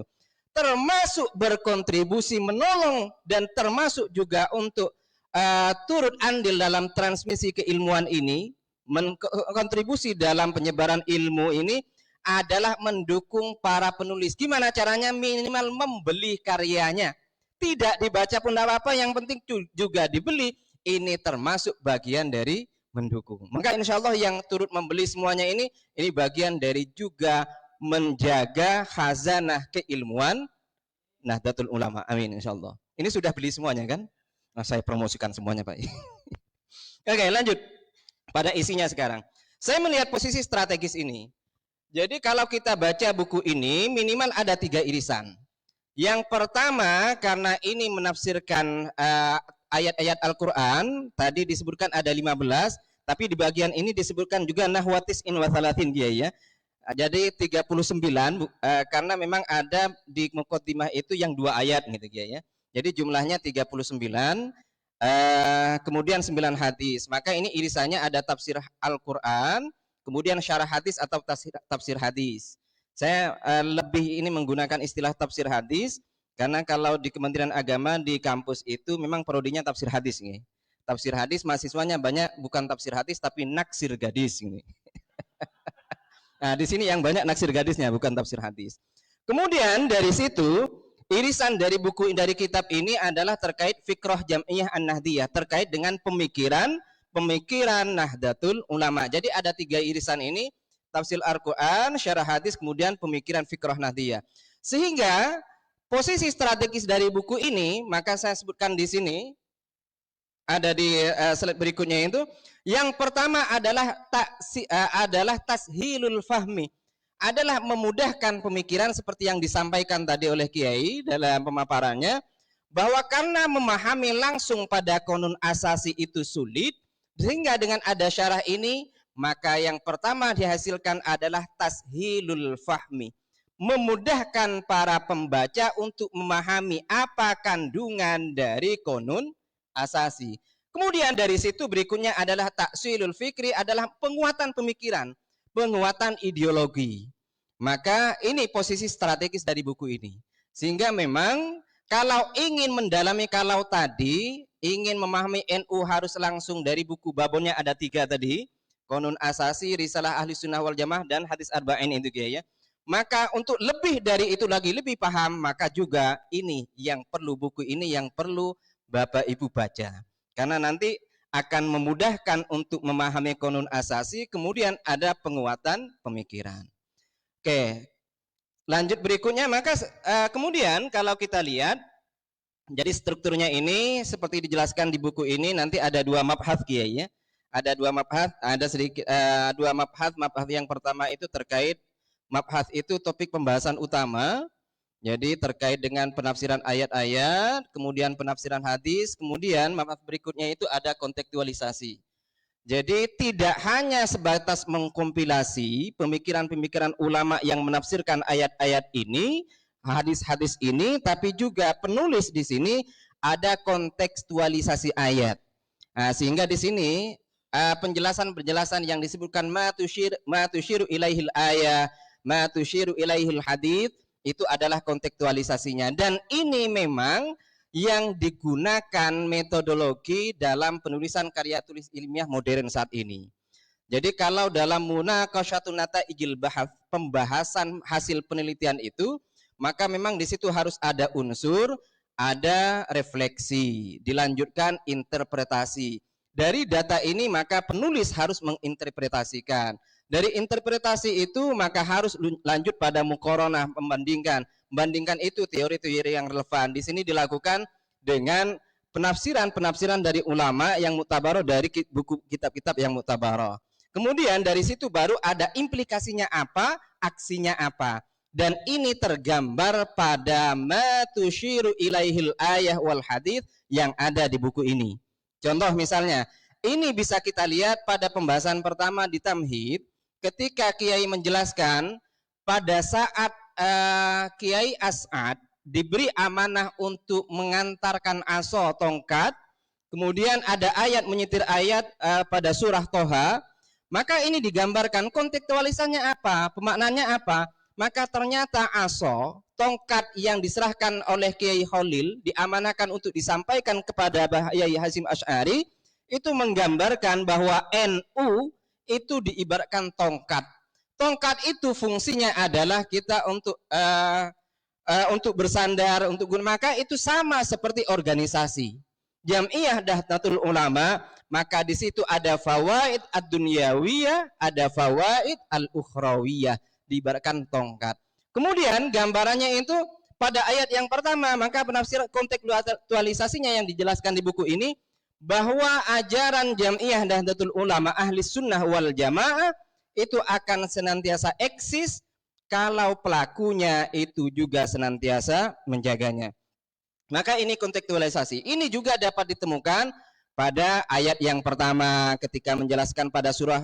Termasuk berkontribusi menolong dan termasuk juga untuk turut andil dalam transmisi keilmuan ini, kontribusi dalam penyebaran ilmu ini adalah mendukung para penulis. Gimana caranya? Minimal membeli karyanya. Tidak dibaca pun tidak apa-apa, yang penting juga dibeli. Ini termasuk bagian dari mendukung. Maka insya Allah yang turut membeli semuanya ini bagian dari juga menjaga khazanah keilmuan Nahdlatul Ulama. Amin insya Allah. Ini sudah beli semuanya kan? Nah, saya promosikan semuanya Pak. Oke, lanjut pada isinya sekarang. Saya melihat posisi strategis ini. Jadi kalau kita baca buku ini minimal ada 3 irisan. Yang pertama, karena ini menafsirkan ayat-ayat Al-Quran, tadi disebutkan ada 15, tapi di bagian ini disebutkan juga nahwatis in wa thalathin dia ya. Jadi 39 karena memang ada di muqaddimah itu yang 2 ayat gitu ya. Jadi jumlahnya 39, kemudian 9 hadis. Maka ini irisannya ada tafsir Al-Quran, kemudian syarah hadis atau tafsir hadis. Saya lebih ini menggunakan istilah tafsir hadis karena kalau di Kementerian Agama di kampus itu memang prodinya tafsir hadis nih. Tafsir hadis mahasiswanya banyak bukan tafsir hadis tapi naksir gadis ini. Nah, di sini yang banyak naksir gadisnya bukan tafsir hadis. Kemudian dari situ irisan dari buku dari kitab ini adalah terkait fikrah jam'iyah an-nahdiyah, terkait dengan pemikiran Nahdlatul Ulama. Jadi ada 3 irisan ini, tafsir Al-Quran, syarah hadis, kemudian pemikiran fikrah nahdiyah. Sehingga posisi strategis dari buku ini, maka saya sebutkan di sini, ada di slide berikutnya itu, yang pertama adalah tashilul fahmi, adalah memudahkan pemikiran seperti yang disampaikan tadi oleh Kiai dalam pemaparannya, bahwa karena memahami langsung pada konun asasi itu sulit, sehingga dengan ada syarah ini, maka yang pertama dihasilkan adalah tashilul fahmi, memudahkan para pembaca untuk memahami apa kandungan dari konun asasi. Kemudian dari situ berikutnya adalah taksilul fikri, adalah penguatan pemikiran, penguatan ideologi. Maka ini posisi strategis dari buku ini. Sehingga memang kalau ingin mendalami, kalau tadi ingin memahami NU harus langsung dari buku babonnya ada 3 tadi, konun asasi, risalah ahli sunnah wal jamaah, dan hadis arba'in itu ya. Maka untuk lebih dari itu lagi, lebih paham, maka juga ini yang perlu, buku ini yang perlu Bapak Ibu baca. Karena nanti akan memudahkan untuk memahami konun asasi, kemudian ada penguatan pemikiran. Oke, lanjut berikutnya, maka kemudian kalau kita lihat, jadi strukturnya ini seperti dijelaskan di buku ini, nanti ada 2 mabhath Kiai ya. Ada 2 mabhath, ada sedikit 2 mabhath. Mabhath yang pertama itu terkait, mabhath itu topik pembahasan utama. Jadi terkait dengan penafsiran ayat-ayat, kemudian penafsiran hadis, kemudian mabhath berikutnya itu ada kontekstualisasi. Jadi tidak hanya sebatas mengkompilasi pemikiran-pemikiran ulama yang menafsirkan ayat-ayat ini, hadis-hadis ini, tapi juga penulis di sini ada kontekstualisasi ayat. Nah, sehingga di sini penjelasan-penjelasan yang disebutkan ma tusyiru ilaihil ayah, ma tusyiru ilaihil hadits, itu adalah kontekstualisasinya. Dan ini memang yang digunakan metodologi dalam penulisan karya tulis ilmiah modern saat ini. Jadi kalau dalam munaqasyatun nataijil bahath, pembahasan hasil penelitian itu, maka memang di situ harus ada unsur, ada refleksi, dilanjutkan interpretasi. Dari data ini maka penulis harus menginterpretasikan. Dari interpretasi itu maka harus lanjut pada muqaranah, membandingkan itu teori-teori yang relevan. Di sini dilakukan dengan penafsiran dari ulama yang mutabaroh, dari buku kitab-kitab yang mutabaroh. Kemudian dari situ baru ada implikasinya apa, aksinya apa. Dan ini tergambar pada ma tusyiru ilaihil ayah wal hadits yang ada di buku ini. Contoh misalnya, ini bisa kita lihat pada pembahasan pertama di Tamhid, ketika Kiai menjelaskan pada saat Kiai As'ad diberi amanah untuk mengantarkan aso tongkat, kemudian ada ayat menyetir ayat pada surah Toha, maka ini digambarkan kontekstualisannya apa, pemaknanya apa. Maka ternyata aso, tongkat yang diserahkan oleh Kiai Khalil, diamanahkan untuk disampaikan kepada Kiai Hasyim Asy'ari, itu menggambarkan bahwa NU itu diibaratkan tongkat. Tongkat itu fungsinya adalah kita untuk bersandar, untuk guna. Maka itu sama seperti organisasi. Jam'iyah Nahdlatul Ulama, maka di situ ada fawaid ad-dunyawiyah, ada fawaid al-ukhrawiyah, diibaratkan tongkat. Kemudian gambarannya itu pada ayat yang pertama, maka penafsiran kontekstualisasinya yang dijelaskan di buku ini, bahwa ajaran Jam'iyah Nahdlatul Ulama ahli sunnah wal jamaah itu akan senantiasa eksis kalau pelakunya itu juga senantiasa menjaganya. Maka ini kontekstualisasi. Ini juga dapat ditemukan pada ayat yang pertama ketika menjelaskan pada surah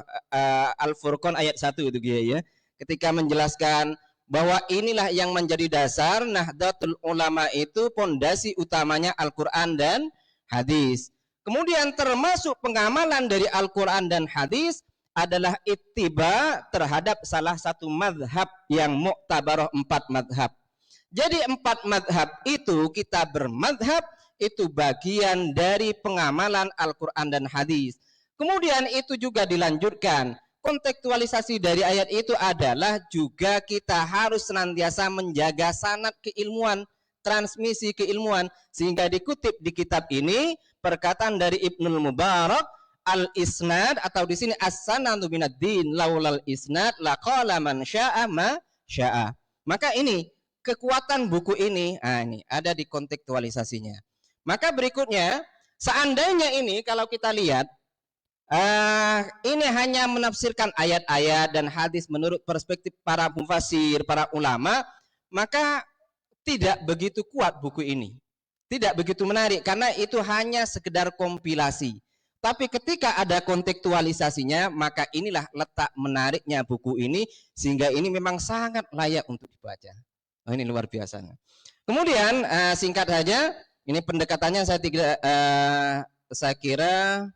Al-Furqan ayat 1 itu ya. Ketika menjelaskan bahwa inilah yang menjadi dasar Nahdlatul Ulama itu pondasi utamanya Al-Qur'an dan hadis. Kemudian termasuk pengamalan dari Al-Qur'an dan hadis adalah ittiba terhadap salah satu madhab yang mu'tabarah 4 madhab. Jadi 4 madhab itu kita bermadhab itu bagian dari pengamalan Al-Quran dan hadis. Kemudian itu juga dilanjutkan. Kontekstualisasi dari ayat itu adalah juga kita harus senantiasa menjaga sanad keilmuan, transmisi keilmuan, sehingga dikutip di kitab ini perkataan dari Ibnul Mubarak, al-isnad atau di sini as-sanadu minad-din laulal isnad laqala man syaa ma syaa. Maka ini kekuatan buku ini, ini ada di kontekstualisasinya. Maka berikutnya, seandainya ini kalau kita lihat ini hanya menafsirkan ayat-ayat dan hadis menurut perspektif para mufassir, para ulama, maka tidak begitu kuat buku ini. Tidak begitu menarik karena itu hanya sekedar kompilasi. Tapi ketika ada kontekstualisasinya, maka inilah letak menariknya buku ini, sehingga ini memang sangat layak untuk dibaca. Oh, ini luar biasa. Kemudian singkat saja, ini pendekatannya saya kira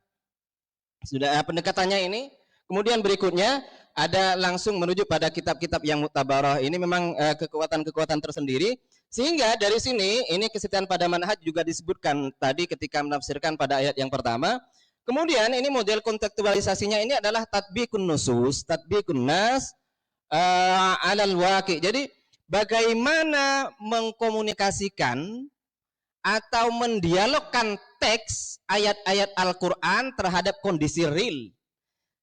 sudah pendekatannya ini. Kemudian berikutnya ada langsung menuju pada kitab-kitab yang muktabarah. Ini memang kekuatan-kekuatan tersendiri. Sehingga dari sini ini kesetiaan pada manhaj juga disebutkan tadi ketika menafsirkan pada ayat yang pertama. Kemudian ini model kontekstualisasinya ini adalah tatbiqun nusus, tatbiqun nas alal waqi'. Jadi bagaimana mengkomunikasikan atau mendialogkan teks ayat-ayat Al-Qur'an terhadap kondisi real.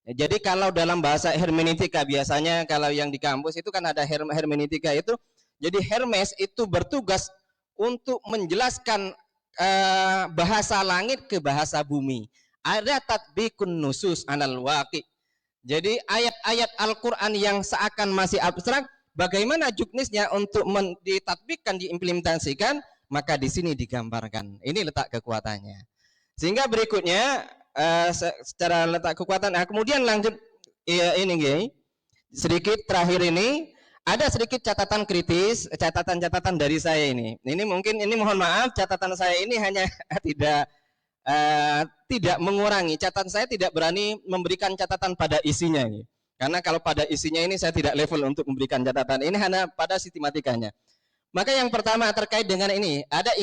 Jadi kalau dalam bahasa hermeneutika biasanya kalau yang di kampus itu kan ada hermeneutika itu. Jadi Hermes itu bertugas untuk menjelaskan bahasa langit ke bahasa bumi. Ada tatbiqun nusus alal waqi'. Jadi ayat-ayat Al-Qur'an yang seakan masih abstrak, bagaimana juknisnya untuk ditatbikkan, diimplementasikan, maka di sini digambarkan. Ini letak kekuatannya. Sehingga berikutnya secara letak kekuatan. Kemudian lanjut ini sedikit terakhir ini ada sedikit catatan kritis, catatan-catatan dari saya ini. Ini mungkin ini mohon maaf catatan saya ini hanya tidak mengurangi. Catatan saya tidak berani memberikan catatan pada isinya ini. Karena kalau pada isinya ini saya tidak level untuk memberikan catatan. Ini hanya pada sistematikanya. Maka yang pertama terkait dengan ini, ada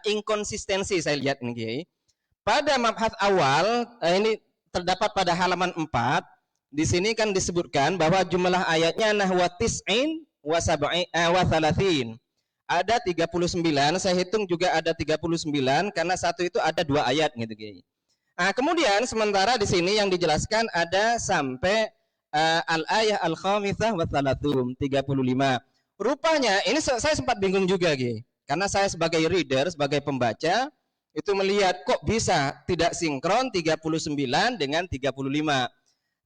inkonsistensi saya lihat ini. Pada mabhath awal, ini terdapat pada halaman 4, di sini kan disebutkan bahwa jumlah ayatnya nahwa tis'in wa thalathin. Ada 39, saya hitung juga ada 39 karena satu itu ada 2 ayat gitu. Kemudian sementara di sini yang dijelaskan ada sampai al-ayah al-khamisah wa thalathum 35. Rupanya ini saya sempat bingung juga karena saya sebagai reader, sebagai pembaca itu melihat kok bisa tidak sinkron 39 dengan 35.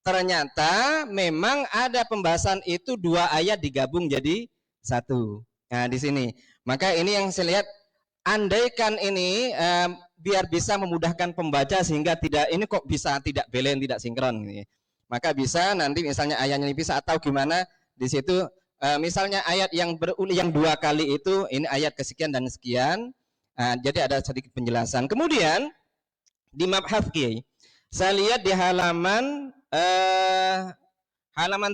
Ternyata memang ada pembahasan itu 2 ayat digabung jadi 1. Nah di sini, maka ini yang saya lihat, andaikan ini biar bisa memudahkan pembaca sehingga tidak ini kok bisa tidak belen, tidak sinkron, maka bisa nanti misalnya ayatnya bisa atau gimana di situ, misalnya ayat yang berulang yang 2 kali itu ini ayat kesekian dan sekian, jadi ada sedikit penjelasan. Kemudian di mabhath saya lihat di halaman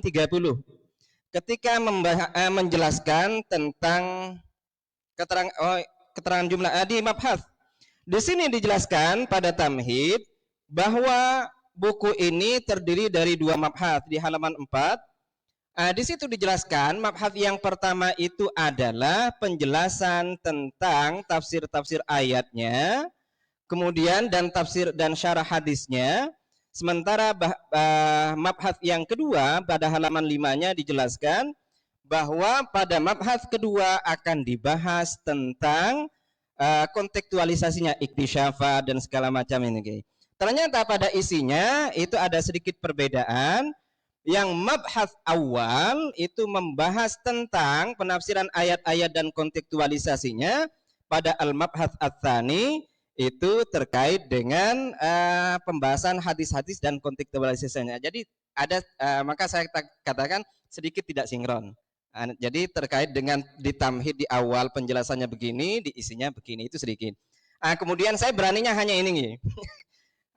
30. Ketika menjelaskan tentang keterangan jumlah di mabhath, di sini dijelaskan pada tamhid bahwa buku ini terdiri dari 2 mabhath di halaman 4. Di situ dijelaskan mabhath yang pertama itu adalah penjelasan tentang tafsir-tafsir ayatnya, kemudian dan tafsir dan syarah hadisnya. Sementara mabhath yang kedua pada halaman 5-nya dijelaskan bahwa pada mabhath kedua akan dibahas tentang kontekstualisasinya, iktisyafa dan segala macam ini. Ternyata pada isinya itu ada sedikit perbedaan. Yang mabhas awal itu membahas tentang penafsiran ayat-ayat dan kontekstualisasinya. Pada al-mabhas ats-tsani itu terkait dengan pembahasan hadis-hadis dan kontekstualisasinya. Jadi ada maka saya katakan sedikit tidak sinkron. Jadi terkait dengan di tamhid di awal penjelasannya begini, di isinya begini, itu sedikit. Kemudian saya beraninya hanya ini nih.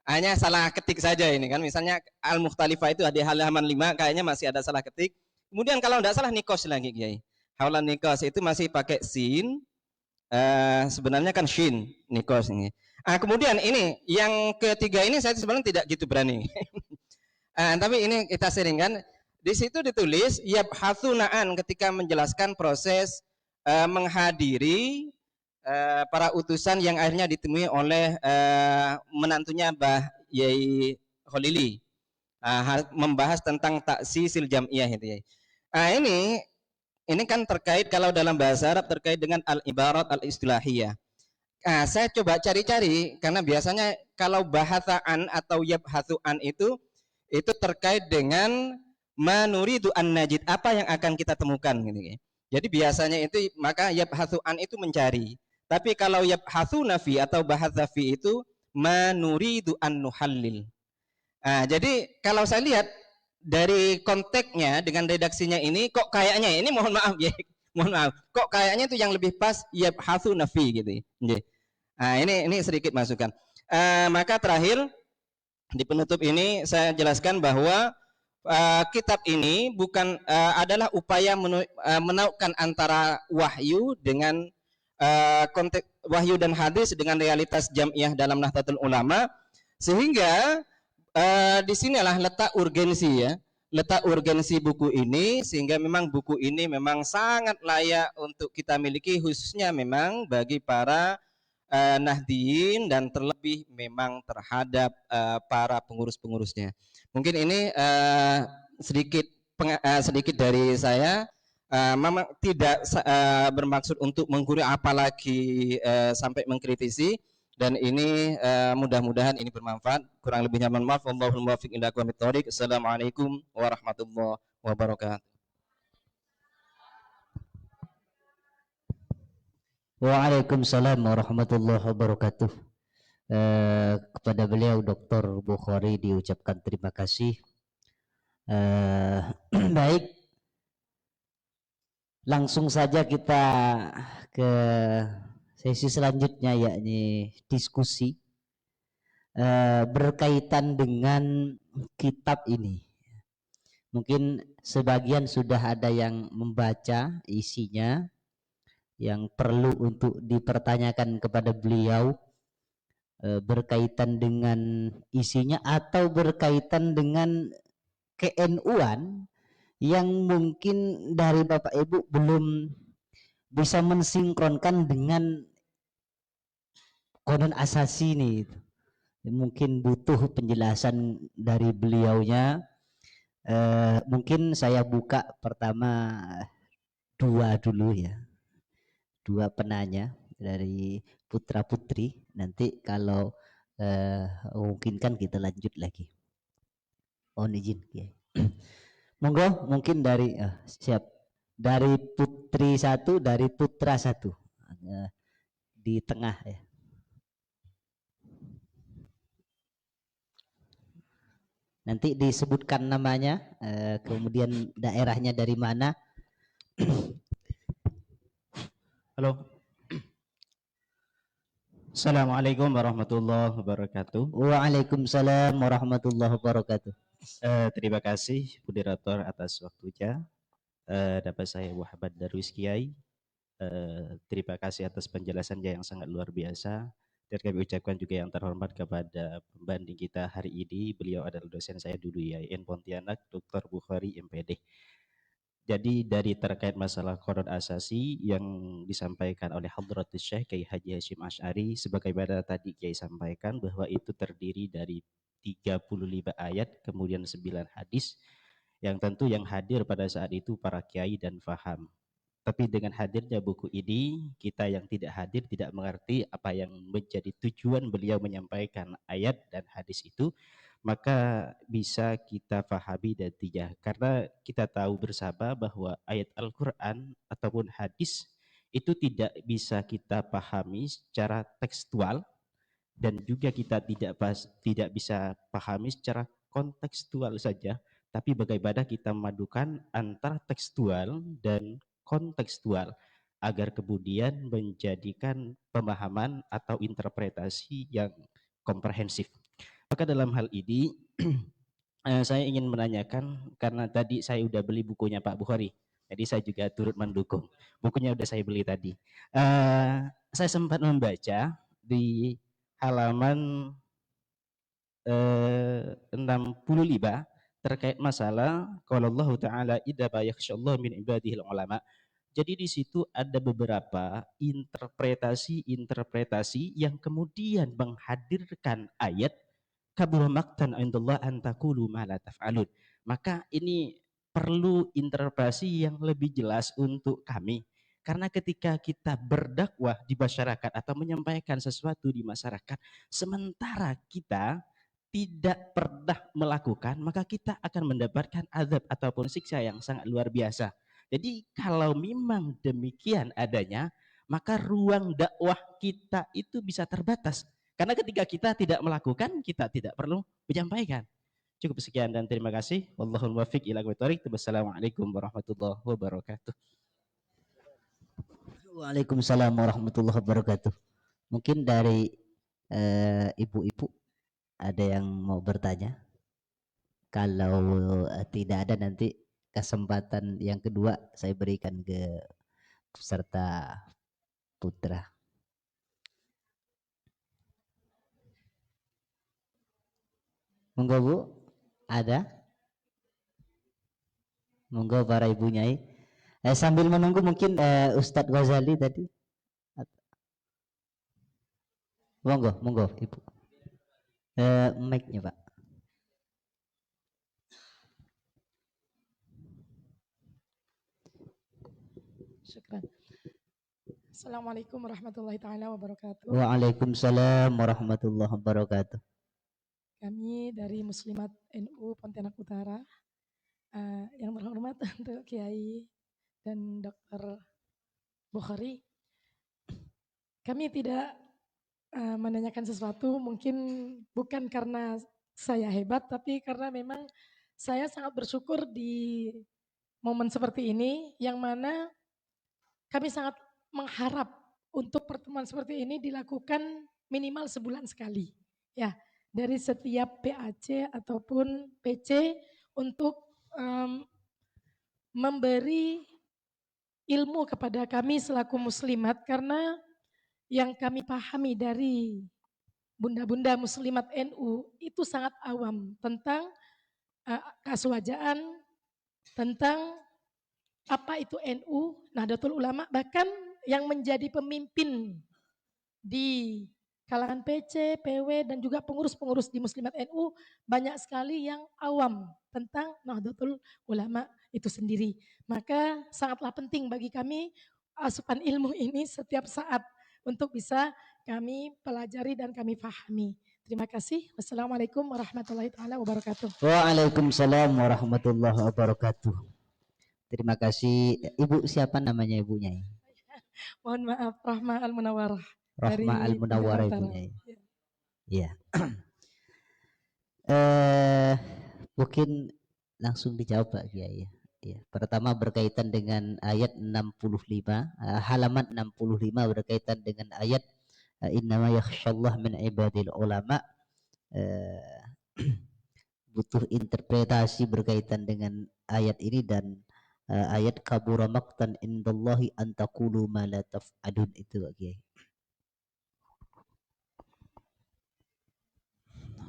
Hanya salah ketik saja ini kan, misalnya Al-Mukhtalifah itu ada halaman 5 kayaknya masih ada salah ketik. Kemudian kalau tidak salah nikos lagi Kiai. Haulan nikos itu masih pakai sin, sebenarnya kan shin nikos ini. Kemudian ini yang ketiga ini saya sebenarnya tidak gitu berani. Tapi ini kita seringkan. Di situ ditulis yabhatsunaan ketika menjelaskan proses menghadiri para utusan yang akhirnya ditemui oleh menantunya Mbah Yai Kholili, membahas tentang taksisil jam'iyah itu ya. Ini kan terkait kalau dalam bahasa Arab terkait dengan al-ibarat al-istilahiyah. Saya coba cari-cari karena biasanya kalau bahasaan atau yabhatsuan itu terkait dengan manuridu an najid, apa yang akan kita temukan gitu ya. Jadi biasanya itu maka yabhatsuan itu mencari. Tapi kalau yabhatsuna fi atau bahasa fi itu manuridu an nuhallil. Jadi kalau saya lihat dari konteksnya dengan redaksinya ini kok kayaknya ini mohon maaf ya, mohon maaf. Kok kayaknya itu yang lebih pas yabhatsuna fi gitu. Ini sedikit masukan. Maka terakhir di penutup ini saya jelaskan bahwa kitab ini bukan adalah upaya menaukkan antara wahyu dengan konteks wahyu dan hadis dengan realitas jam'iyah dalam Nahdlatul Ulama, sehingga disinilah letak urgensi ya, letak urgensi buku ini, sehingga memang buku ini memang sangat layak untuk kita miliki, khususnya memang bagi para Nahdiyin dan terlebih memang terhadap para pengurus-pengurusnya. Mungkin ini sedikit dari saya. Memang tidak bermaksud untuk menggurui apalagi sampai mengkritisi, dan ini mudah-mudahan ini bermanfaat. Kurang lebihnya mohon maaf. Wallahul muwaffiq ila aqwamit thoriq. Assalamualaikum warahmatullahi wabarakatuh. Waalaikumsalam warahmatullahi wabarakatuh. Kepada beliau Dr. Bukhari diucapkan terima kasih. Baik, langsung saja kita ke sesi selanjutnya, yakni diskusi berkaitan dengan kitab ini. Mungkin sebagian sudah ada yang membaca isinya, yang perlu untuk dipertanyakan kepada beliau berkaitan dengan isinya atau berkaitan dengan ke-NU-an yang mungkin dari Bapak Ibu belum bisa mensinkronkan dengan Qonun Asasi ini. Mungkin butuh penjelasan dari beliaunya. Mungkin saya buka pertama dua dulu ya, dua penanya dari putra putri. Nanti kalau memungkinkan kita lanjut lagi. Mohon izin ya. Monggo, mungkin dari siap, dari putri satu, dari putra satu, di tengah ya. Nanti disebutkan namanya, kemudian daerahnya dari mana. Halo. Assalamualaikum warahmatullahi wabarakatuh. Waalaikumsalam warahmatullahi wabarakatuh. Terima kasih moderator atas waktunya. Dapat saya Muhammad Darwis Kiai. Terima kasih atas penjelasannya yang sangat luar biasa. Dan kami ucapkan juga yang terhormat kepada pembanding kita hari ini. Beliau adalah dosen saya dulu ya, IAIN Pontianak, Dr. Bukhari MPD. Jadi dari terkait masalah Qonun Asasi yang disampaikan oleh Hadratus Syekh Kiai Haji Hasyim Asy'ari, sebagaimana tadi Kiai sampaikan bahwa itu terdiri dari 35 ayat, kemudian 9 hadis, yang tentu yang hadir pada saat itu para kiai dan faham. Tapi dengan hadirnya buku ini, kita yang tidak hadir tidak mengerti apa yang menjadi tujuan beliau menyampaikan ayat dan hadis itu. maka bisa kita pahami dan tidak. Karena kita tahu bersama bahwa ayat Al-Quran ataupun hadis itu tidak bisa kita pahami secara tekstual, dan juga kita tidak bisa pahami secara kontekstual saja, tapi bagaimana kita memadukan antara tekstual dan kontekstual agar kemudian menjadikan pemahaman atau interpretasi yang komprehensif. Maka dalam hal ini saya ingin menanyakan, karena tadi saya udah beli bukunya Pak Bukhari, jadi saya juga turut mendukung. Bukunya udah saya beli tadi. Saya sempat membaca di halaman 65 terkait masalah kalau Allah Ta'ala idza yakhsyallahu min ibadihil ulama. Jadi di situ ada beberapa interpretasi yang kemudian menghadirkan ayat kabura maqtan indallah an taqulu ma la taf'alun. Maka ini perlu interpretasi yang lebih jelas untuk kami. Karena ketika kita berdakwah di masyarakat atau menyampaikan sesuatu di masyarakat, sementara kita tidak pernah melakukan, maka kita akan mendapatkan azab ataupun siksa yang sangat luar biasa. Jadi kalau memang demikian adanya, maka ruang dakwah kita itu bisa terbatas. Karena ketika kita tidak melakukan, kita tidak perlu menyampaikan. Cukup sekian dan terima kasih. Wallahul muwaffiq ila aqwamit thoriq. Wassalamualaikum warahmatullahi wabarakatuh. Waalaikumsalam warahmatullahi wabarakatuh. Mungkin dari ibu-ibu ada yang mau bertanya? Kalau tidak ada, nanti kesempatan yang kedua saya berikan ke peserta putra. Monggo Bu, ada? Monggo para ibu nyai. Sambil menunggu mungkin Ustadz Ghazali tadi. Monggo Ibu. Mic-nya Pak. Syukran. Assalamualaikum warahmatullahi taala wabarakatuh. Waalaikumsalam warahmatullahi wabarakatuh. Kami dari Muslimat NU Pontianak Utara, yang terhormat untuk Kiai dan Dr. Bukhari. Kami tidak menanyakan sesuatu, mungkin bukan karena saya hebat, tapi karena memang saya sangat bersyukur di momen seperti ini, yang mana kami sangat mengharap untuk pertemuan seperti ini dilakukan minimal sebulan sekali. Ya, dari setiap PAC ataupun PC untuk memberi ilmu kepada kami selaku muslimat, karena yang kami pahami dari bunda-bunda muslimat NU itu sangat awam tentang keaswajaan, tentang apa itu NU, Nahdlatul Ulama, bahkan yang menjadi pemimpin di kalangan PC, PW, dan juga pengurus-pengurus di Muslimat NU banyak sekali yang awam tentang Nahdlatul Ulama itu sendiri. Maka sangatlah penting bagi kami asupan ilmu ini setiap saat untuk bisa kami pelajari dan kami pahami. Terima kasih. Wassalamualaikum warahmatullahi wabarakatuh. Waalaikumsalam warahmatullahi wabarakatuh. Terima kasih. Ibu siapa namanya ibunya? Mohon maaf, Rahma Al-Munawwarah. Rahma Al-Munawwarah ibunya. Iya. Mungkin langsung dijawab Pak Kiai. Ya. Pertama berkaitan dengan ayat 65, halaman 65 berkaitan dengan ayat innama yakhsyallah min ibadil ulama. Butuh interpretasi berkaitan dengan ayat ini dan ayat kabura maqtan indallahi an taqulu ma la taf'alun itu Pak Kiai.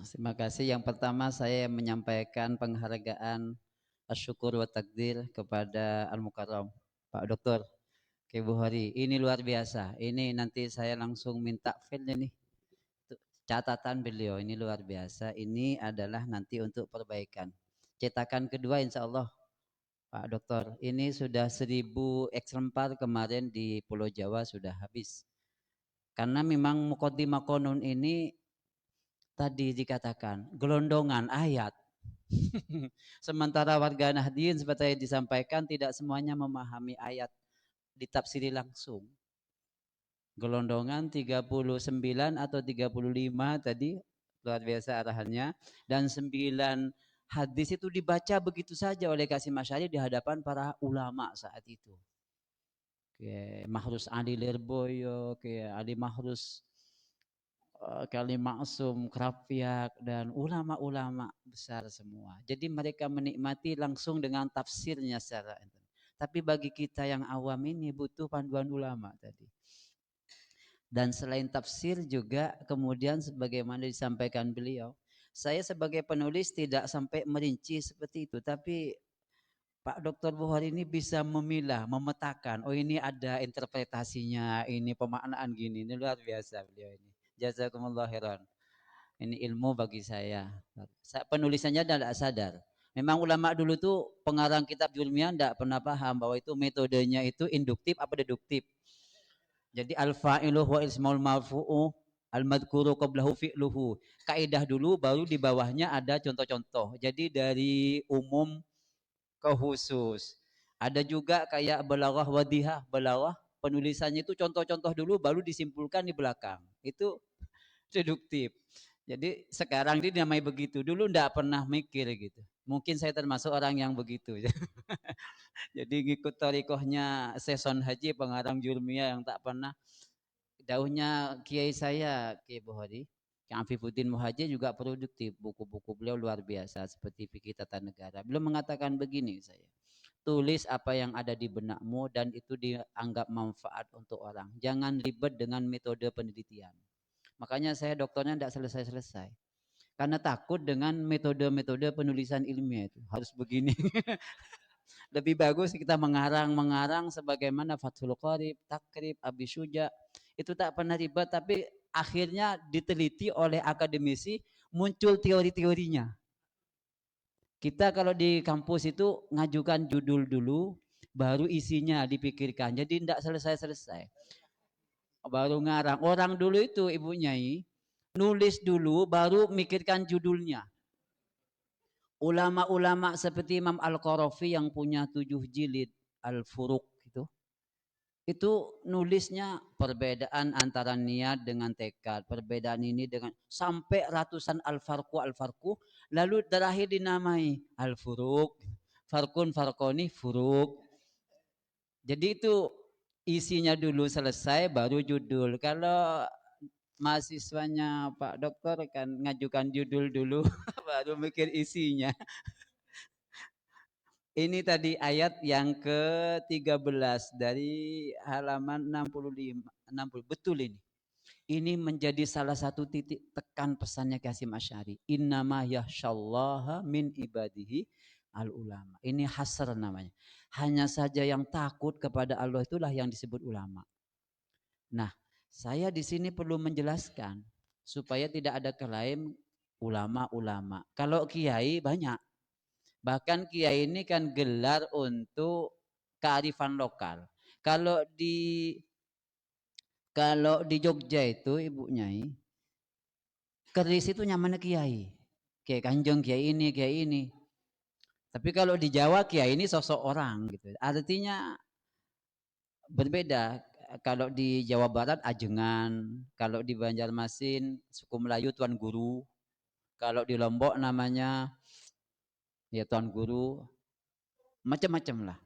Terima kasih. Yang pertama saya menyampaikan penghargaan syukur wa takdir kepada Al-Mukarram Pak Dr. Kiai Bukhari. Ini luar biasa. Ini nanti saya langsung minta file nih. Catatan beliau ini luar biasa. Ini adalah nanti untuk perbaikan. Cetakan kedua insya Allah Pak Dokter, ini sudah 1000 eksemplar kemarin di Pulau Jawa sudah habis. Karena memang Muqaddimah Qanun ini tadi dikatakan gelondongan ayat. Sementara warga Nahdien seperti yang disampaikan tidak semuanya memahami ayat ditafsiri langsung. Gelondongan 39 atau 35 tadi luar biasa arahannya, dan 9 hadis itu dibaca begitu saja oleh Kasim Asy'ari di hadapan para ulama saat itu. Kayak Mahrus Ali Lirboyo, kayak Ali Mahrus Kali Maksum, Krafyak, dan ulama-ulama besar semua. Jadi mereka menikmati langsung dengan tafsirnya secara itu. Tapi bagi kita yang awam ini butuh panduan ulama tadi. Dan selain tafsir juga kemudian sebagaimana disampaikan beliau, saya sebagai penulis tidak sampai merinci seperti itu, tapi Pak Dr. Bukhari ini bisa memilah, memetakan, oh ini ada interpretasinya, ini pemaknaan gini, ini luar biasa beliau ini. Jazakumullah khairan. Ini ilmu bagi saya. Penulisannya tidak sadar. Memang ulama dulu tuh pengarang kitab ilmiah tidak pernah paham bahwa itu metodenya itu induktif apa deduktif. Jadi al-fa'ilu wa ismul marfu'u al-madhkuru qablahu fi'luhu. Kaidah dulu baru di bawahnya ada contoh-contoh. Jadi dari umum ke khusus. Ada juga kayak balaghah wadihah, balaghah penulisannya itu contoh-contoh dulu baru disimpulkan di belakang. Itu deduktif. Jadi sekarang ini namanya begitu. Dulu enggak pernah mikir gitu. Mungkin saya termasuk orang yang begitu. Jadi ngikut tarikohnya Seson Haji, pengarang Jurmiyah yang tak pernah. Dauhnya kiai saya, Kiai Bukhari, Kiai Afifuddin Muhajir juga produktif. Buku-buku beliau luar biasa seperti Fikih Tata Negara. Beliau mengatakan begini saya. Tulis apa yang ada di benakmu dan itu dianggap manfaat untuk orang. Jangan ribet dengan metode penelitian. Makanya saya doktornya tidak selesai-selesai. Karena takut dengan metode-metode penulisan ilmiah itu. Harus begini. Lebih bagus kita mengarang sebagaimana Fathul Qarib, Takrib, Abi Syuja. Itu tak pernah ribet, tapi akhirnya diteliti oleh akademisi, muncul teori-teorinya. Kita kalau di kampus itu ngajukan judul dulu, baru isinya dipikirkan. Jadi tidak selesai-selesai. Baru ngarang. Orang dulu itu Ibu Nyai, nulis dulu baru mikirkan judulnya. Ulama-ulama seperti Imam Al-Qarafi yang punya 7 jilid Al-Furuq itu nulisnya perbedaan antara niat dengan tekad, perbedaan ini dengan sampai ratusan al-farqu, lalu terakhir dinamai Al-Furuq, Farqun Farqoni Furuq. Jadi itu isinya dulu selesai baru judul. Kalau mahasiswanya Pak Dokter kan ngajukan judul dulu baru mikir isinya. Ini tadi ayat yang ke-13 dari halaman 60. Betul ini. Ini menjadi salah satu titik tekan pesannya Kasim Asy'ari. Innama yakhsyallaha min ibadihi al-ulama. Ini hasr namanya. Hanya saja yang takut kepada Allah itulah yang disebut ulama. Nah, saya di sini perlu menjelaskan supaya tidak ada klaim ulama-ulama. Kalau kiai banyak. Bahkan kiai ini kan gelar untuk kearifan lokal. Kalau di Jogja itu Ibu Nyai, keris itu nyamannya kiai. Kiai Kanjeng, kiai ini. Tapi kalau di Jawa kiai ini sosok orang gitu. Artinya berbeda. Kalau di Jawa Barat ajengan, kalau di Banjarmasin suku Melayu tuan guru, kalau di Lombok namanya ya tuan guru, macam-macam lah.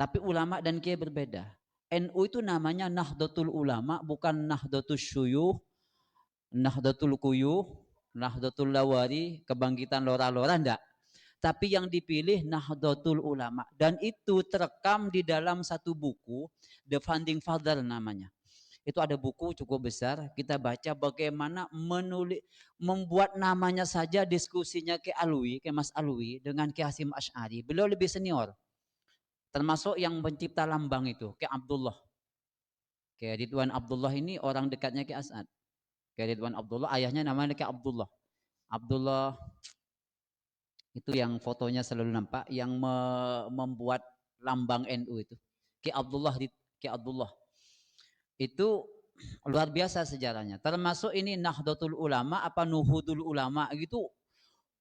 Tapi ulama dan kiai berbeda. NU itu namanya Nahdlatul Ulama, bukan Nahdlatul Syuyuh, Nahdlatul Quyuh, Nahdlatul Lawari, kebangkitan lora-lora, enggak. Tapi yang dipilih Nahdlatul Ulama. Dan itu terekam di dalam satu buku, The Founding Father namanya. Itu ada buku cukup besar, kita baca bagaimana membuat namanya saja diskusinya ke Mas Alwi dengan Ki Hasim Asy'ari. Beliau lebih senior. Termasuk yang mencipta lambang itu, Ki Abdullah. Ki Ridwan Abdullah ini orang dekatnya Ki As'ad. Ki Ridwan Abdullah, ayahnya namanya Ki Abdullah. Abdullah itu yang fotonya selalu nampak, yang membuat lambang NU itu. Ki Abdullah. Itu luar biasa sejarahnya. Termasuk ini Nahdlatul Ulama apa Nuhudul Ulama gitu.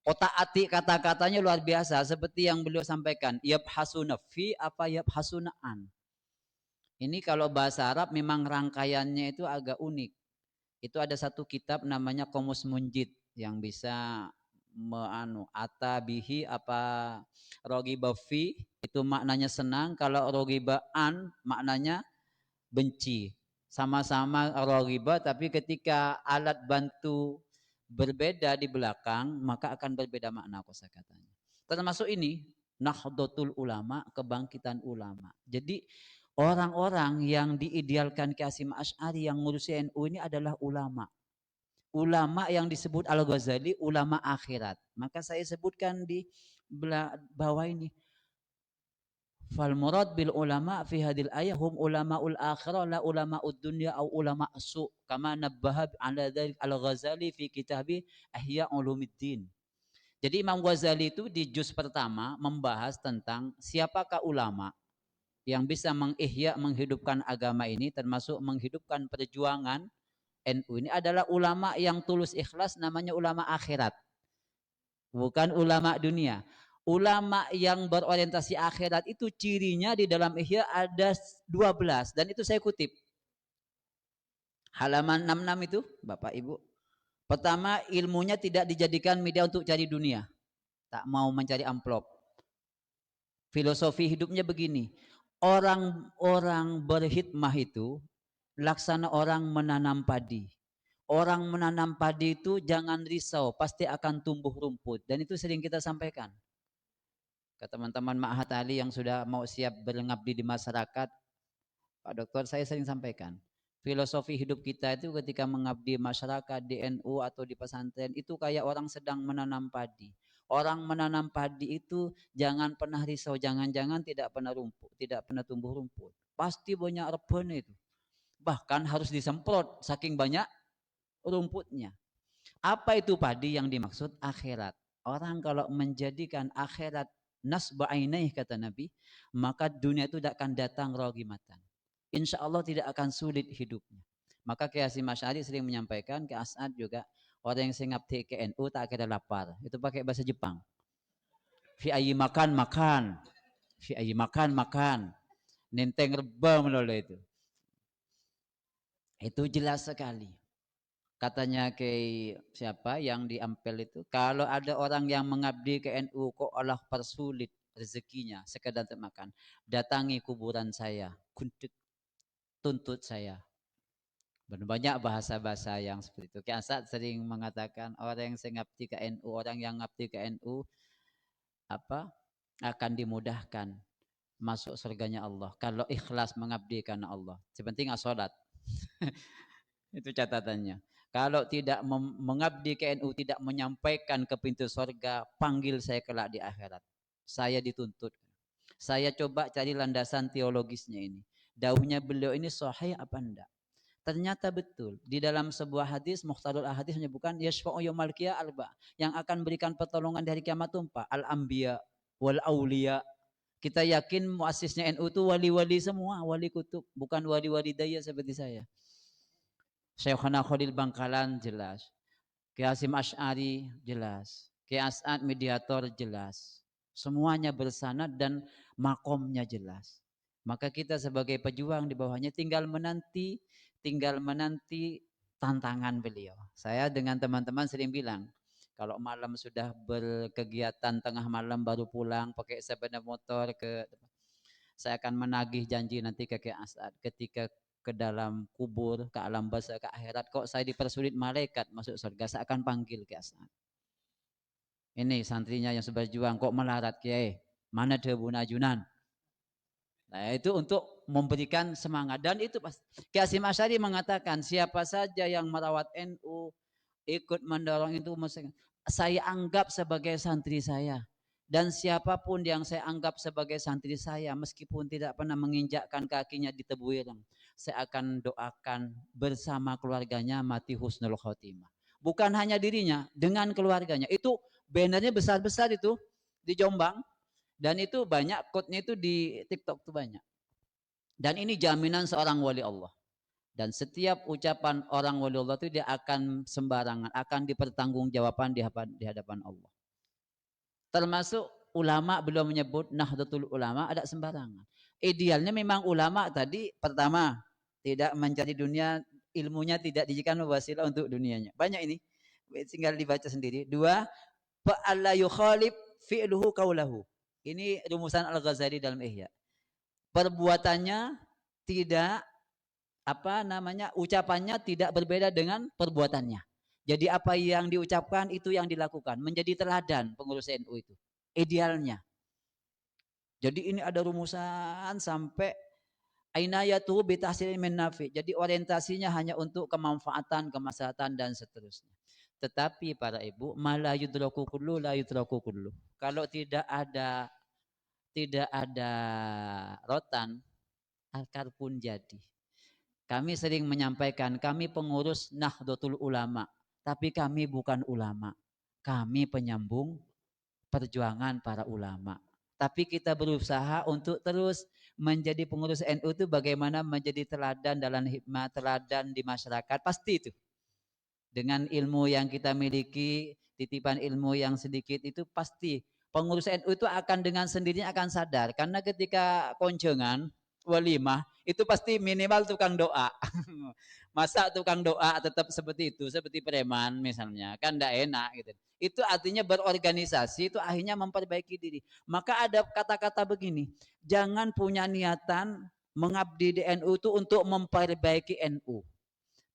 Otak-atik kata-katanya luar biasa seperti yang beliau sampaikan. Yabhasuna fi apa yabhasuna an. Ini kalau bahasa Arab memang rangkaiannya itu agak unik. Itu ada satu kitab namanya Qomus Munjid yang bisa atabihi apa rogiba fi itu maknanya senang, kalau rogiba an maknanya benci. Sama-sama rogiba tapi ketika alat bantu berbeda di belakang maka akan berbeda makna kosakatanya. Termasuk ini Nahdlatul Ulama, kebangkitan ulama. Jadi orang-orang yang diidealkan Ki Hasyim Asy'ari yang ngurusi NU ini adalah ulama. Ulama yang disebut Al-Ghazali ulama akhirat. Maka saya sebutkan di bawah ini. Fal murad bil ulama fi hadil ayah hum ulamaul akhirah la ulamaud dunya au ulama su kama nabbaha ala dzalik Al-Ghazali fi kitabi Ihya Ulumuddin. Jadi Imam Ghazali itu di juz pertama membahas tentang siapakah ulama yang bisa mengihya menghidupkan agama ini, termasuk menghidupkan perjuangan NU ini adalah ulama yang tulus ikhlas, namanya ulama akhirat. Bukan ulama dunia. Ulama yang berorientasi akhirat itu cirinya di dalam Ihya ada 12 dan itu saya kutip. Halaman 66 itu, Bapak Ibu. Pertama, ilmunya tidak dijadikan media untuk cari dunia. Tak mau mencari amplop. Filosofi hidupnya begini. Orang-orang berhikmah itu laksana orang menanam padi. Orang menanam padi itu jangan risau, pasti akan tumbuh rumput. Dan itu sering kita sampaikan. Ke teman-teman Ma'had Ali yang sudah mau siap berngabdi di masyarakat, Pak Dokter, saya sering sampaikan. Filosofi hidup kita itu ketika mengabdi masyarakat di NU atau di pesantren itu kayak orang sedang menanam padi. Orang menanam padi itu jangan pernah risau, jangan-jangan tidak pernah tumbuh rumput. Pasti banyak rebana itu. Bahkan harus disemprot saking banyak rumputnya. Apa itu padi yang dimaksud? Akhirat. Orang kalau menjadikan akhirat nasba ainaih kata Nabi, maka dunia itu tidak akan datang rogimatan. Insya Allah tidak akan sulit hidupnya. Maka Ki Hasyim Asy'ari sering menyampaikan, ke As'ad juga, orang yang sengabdi ke NU tak kira lapar. Itu pakai bahasa Jepang. Fi ayi makan, makan. Fi ayi makan, makan. Nenteng reba melalui itu. Itu jelas sekali. Katanya ke siapa yang di Ampel itu, kalau ada orang yang mengabdi ke NU kok Allah persulit rezekinya sekedar untuk makan, datangi kuburan saya, tuntut saya. Banyak bahasa-bahasa yang seperti itu. Ki Asad sering mengatakan orang yang mengabdi ke NU, orang yang mengabdi ke NU akan dimudahkan masuk surganya Allah kalau ikhlas mengabdi karena Allah. Sepenting salat. Itu catatannya. Kalau tidak mengabdi ke NU, tidak menyampaikan ke pintu surga, panggil saya kelak di akhirat. Saya dituntut. Saya coba cari landasan teologisnya ini. Dauhnya beliau ini sahih apa enggak? Ternyata betul. Di dalam sebuah hadis, Mukhtarul Ahadits menyebutkan yashfa'u yaumal qiyamah alba, yang akan berikan pertolongan dari kiamat empat, al-anbiya wal auliya. Kita yakin muasisnya NU itu wali-wali semua, wali kutub, bukan wali-wali daya seperti saya. Syekhana Khalil Bangkalan jelas. Ki Hasyim Asy'ari jelas. Ki As'ad mediator jelas. Semuanya bersanad dan makomnya jelas. Maka kita sebagai pejuang di bawahnya tinggal menanti tantangan beliau. Saya dengan teman-teman sering bilang, kalau malam sudah berkegiatan tengah malam baru pulang pakai sepeda motor saya akan menagih janji nanti ke Ki As'ad ketika ke dalam kubur, ke alam barzakh, ke akhirat, kok saya dipersulit malaikat masuk surga, saya akan panggil Ki As'ad. Ini santrinya yang berjuang kok melarat Kiai, mana debuna ajunan. Nah itu untuk memberikan semangat. Dan itu pas Ki Hasyim Asy'ari mengatakan siapa saja yang merawat NU, ikut mendorong itu, saya anggap sebagai santri saya. Dan siapapun yang saya anggap sebagai santri saya, meskipun tidak pernah menginjakkan kakinya di Tebu Ireng, saya akan doakan bersama keluarganya mati husnul khotimah. Bukan hanya dirinya, dengan keluarganya. Itu bannernya besar-besar itu di Jombang. Dan itu banyak, quote-nya itu di TikTok itu banyak. Dan ini jaminan seorang wali Allah. Dan setiap ucapan orang wali Allah itu dia akan sembarangan, akan dipertanggungjawabkan di hadapan Allah. Termasuk ulama beliau menyebut Nahdlatul Ulama ada sembarangan. Idealnya memang ulama tadi pertama tidak mencari dunia, ilmunya tidak dijadikan wasilah untuk dunianya. Banyak ini, tinggal dibaca sendiri. Dua, fa'alla yukhalif fi'luhu qaulahu. Ini rumusan Al-Ghazali dalam Ihya. Perbuatannya tidak ucapannya tidak berbeda dengan perbuatannya. Jadi apa yang diucapkan itu yang dilakukan, menjadi teladan pengurus NU itu. Idealnya. Jadi ini ada rumusan sampai ainayatu bitahsilin min nafi. Jadi orientasinya hanya untuk kemanfaatan, kemaslahatan dan seterusnya. Tetapi para ibu, mala yudraku kullu la yudraku kullu. Kalau tidak ada rotan, akar pun jadi. Kami sering menyampaikan, kami pengurus Nahdlatul Ulama, tapi kami bukan ulama. Kami penyambung perjuangan para ulama. Tapi kita berusaha untuk terus menjadi pengurus NU itu bagaimana menjadi teladan dalam hikmah, teladan di masyarakat, pasti itu. Dengan ilmu yang kita miliki, titipan ilmu yang sedikit itu pasti pengurus NU itu akan dengan sendirinya akan sadar. Karena ketika konjongan, walimah, itu pasti minimal tukang doa. Masa tukang doa tetap seperti itu, seperti preman misalnya, kan tidak enak gitu. Itu artinya berorganisasi, itu akhirnya memperbaiki diri. Maka ada kata-kata begini, jangan punya niatan mengabdi di NU itu untuk memperbaiki NU.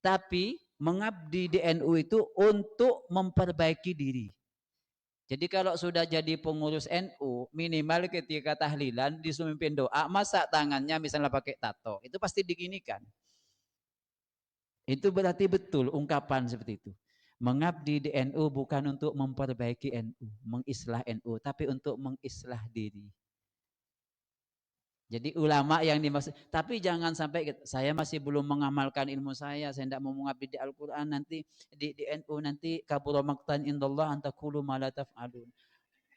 Tapi mengabdi di NU itu untuk memperbaiki diri. Jadi kalau sudah jadi pengurus NU, minimal ketika tahlilan disuruh mimpin doa, masa tangannya misalnya pakai tato, itu pasti diginikan. Itu berarti betul ungkapan seperti itu. Mengabdi di NU bukan untuk memperbaiki NU, mengislah NU, tapi untuk mengislah diri. Jadi ulama yang dimaksud, tapi jangan sampai saya masih belum mengamalkan ilmu saya tidak mau mengabdi di Al-Quran, nanti di NU nanti kabura maqtan indallah antakulu ma la taf'alun.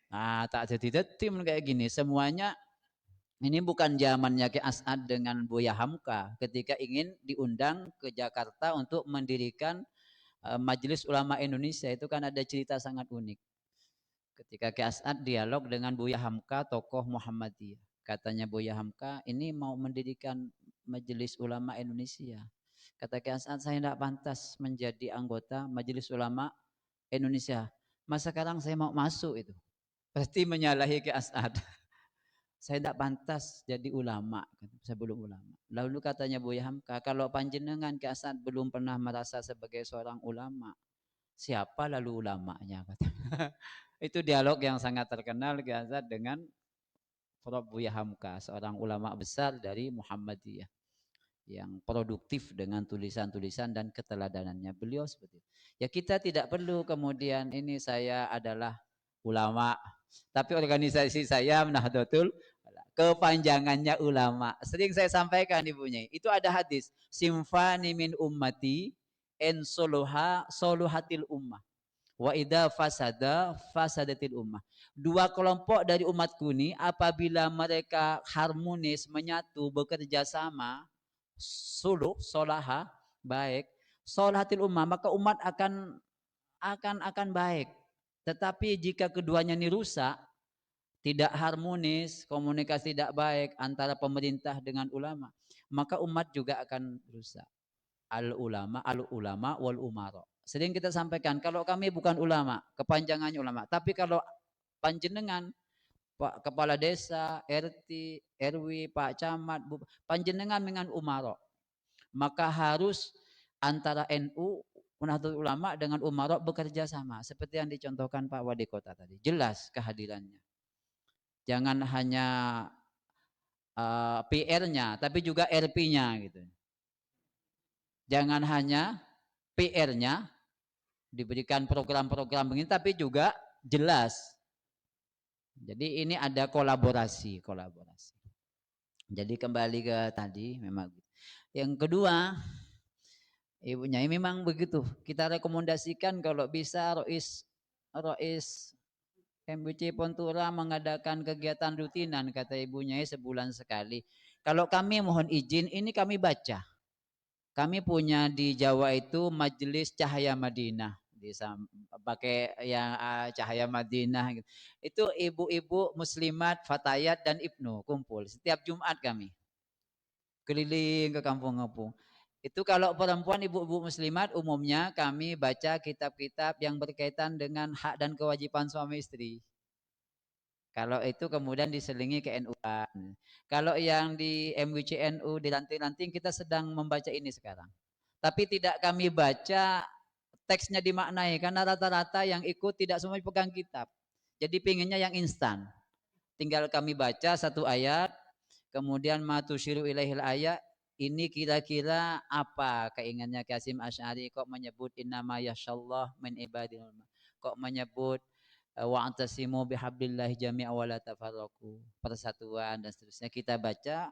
Nah, tak jadi tim kayak gini. Semuanya ini bukan zamannya Ki As'ad dengan Buya Hamka ketika ingin diundang ke Jakarta untuk mendirikan Majelis Ulama Indonesia. Itu kan ada cerita sangat unik. Ketika Ki As'ad dialog dengan Buya Hamka, tokoh Muhammadiyah. Katanya Buya Hamka, ini mau mendirikan Majelis Ulama Indonesia. Kata Ki As'ad, saya tidak pantas menjadi anggota Majelis Ulama Indonesia. Mas sekarang saya mau masuk itu. Pasti menyalahi Ki As'ad. Saya tidak pantas jadi ulama. Saya belum ulama. Lalu katanya Buya Hamka, kalau panjenengan Ki As'ad belum pernah merasa sebagai seorang ulama, siapa lalu ulamanya? Itu dialog yang sangat terkenal Ki As'ad dengan Prof. Buya Hamka, seorang ulama besar dari Muhammadiyah yang produktif dengan tulisan-tulisan dan keteladanannya. Beliau seperti itu. Ya kita tidak perlu kemudian ini saya adalah ulama, tapi organisasi saya Nahdlatul, kepanjangannya ulama. Sering saya sampaikan ibunya. Itu ada hadis, simfani min ummati en soluhatil ummah. Wa idza fasada fasadatil ummah. Dua kelompok dari umatku ini apabila mereka harmonis, menyatu, bekerja sama, solaha, baik, solahatil ummah, maka umat akan baik. Tetapi jika keduanya ini rusak, tidak harmonis, komunikasi tidak baik antara pemerintah dengan ulama, maka umat juga akan rusak. Al ulama wal umara. Sering kita sampaikan, kalau kami bukan ulama, kepanjangannya ulama. Tapi kalau panjenengan, Pak Kepala Desa, RT, RW, Pak Camat, panjenengan dengan umara, maka harus antara NU, Nahdlatul Ulama dengan umara bekerja sama. Seperti yang dicontohkan Pak Wali Kota tadi. Jelas kehadirannya. Jangan hanya PR-nya, tapi juga RP-nya gitu. Jangan hanya PR-nya, diberikan program-program begini, tapi juga jelas. Jadi ini ada kolaborasi. Jadi kembali ke tadi, memang. Yang kedua, ibunya memang begitu. Kita rekomendasikan kalau bisa Rois MBC Pontura mengadakan kegiatan rutinan, kata ibunya sebulan sekali. Kalau kami mohon izin, ini kami baca. Kami punya di Jawa itu Majelis Cahaya Madinah, pakai yang Cahaya Madinah gitu. Itu ibu-ibu muslimat, fatayat dan ibnu kumpul setiap Jumat kami keliling ke kampung-kampung. Itu kalau perempuan ibu-ibu muslimat umumnya kami baca kitab-kitab yang berkaitan dengan hak dan kewajiban suami istri. Kalau itu kemudian diselingi ke NU-an. Kalau yang di MWCNU di lanting-lanting kita sedang membaca ini sekarang. Tapi tidak kami baca teksnya dimaknai karena rata-rata yang ikut tidak semua pegang kitab. Jadi pinginnya yang instan. Tinggal kami baca satu ayat, kemudian matusyiru ilaihil ayat, ini kira-kira apa keinginannya Kasim Asy'ari kok menyebut innama yasyallah min ibadil, kok menyebut wa'tasimu bihablillahi jami'a wa la tafarraqu, persatuan dan seterusnya. Kita baca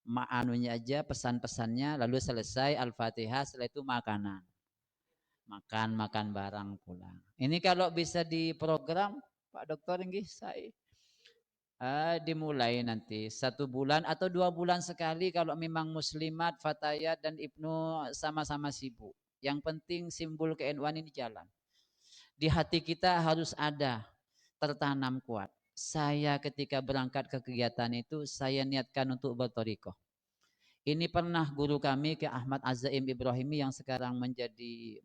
ma'anunya aja, pesan-pesannya, lalu selesai Al-Fatihah, setelah itu makanan. Makan barang pulang. Ini kalau bisa diprogram Pak Dokter nggih saya dimulai nanti 1 bulan atau 2 bulan sekali kalau memang muslimat, fatayat dan ibnu sama-sama sibuk. Yang penting simbol ke-NU-an ini jalan. Di hati kita harus ada tertanam kuat. Saya ketika berangkat ke kegiatan itu saya niatkan untuk berthariqah. Ini pernah guru kami ke Ahmad Azaim Ibrahimi yang sekarang menjadi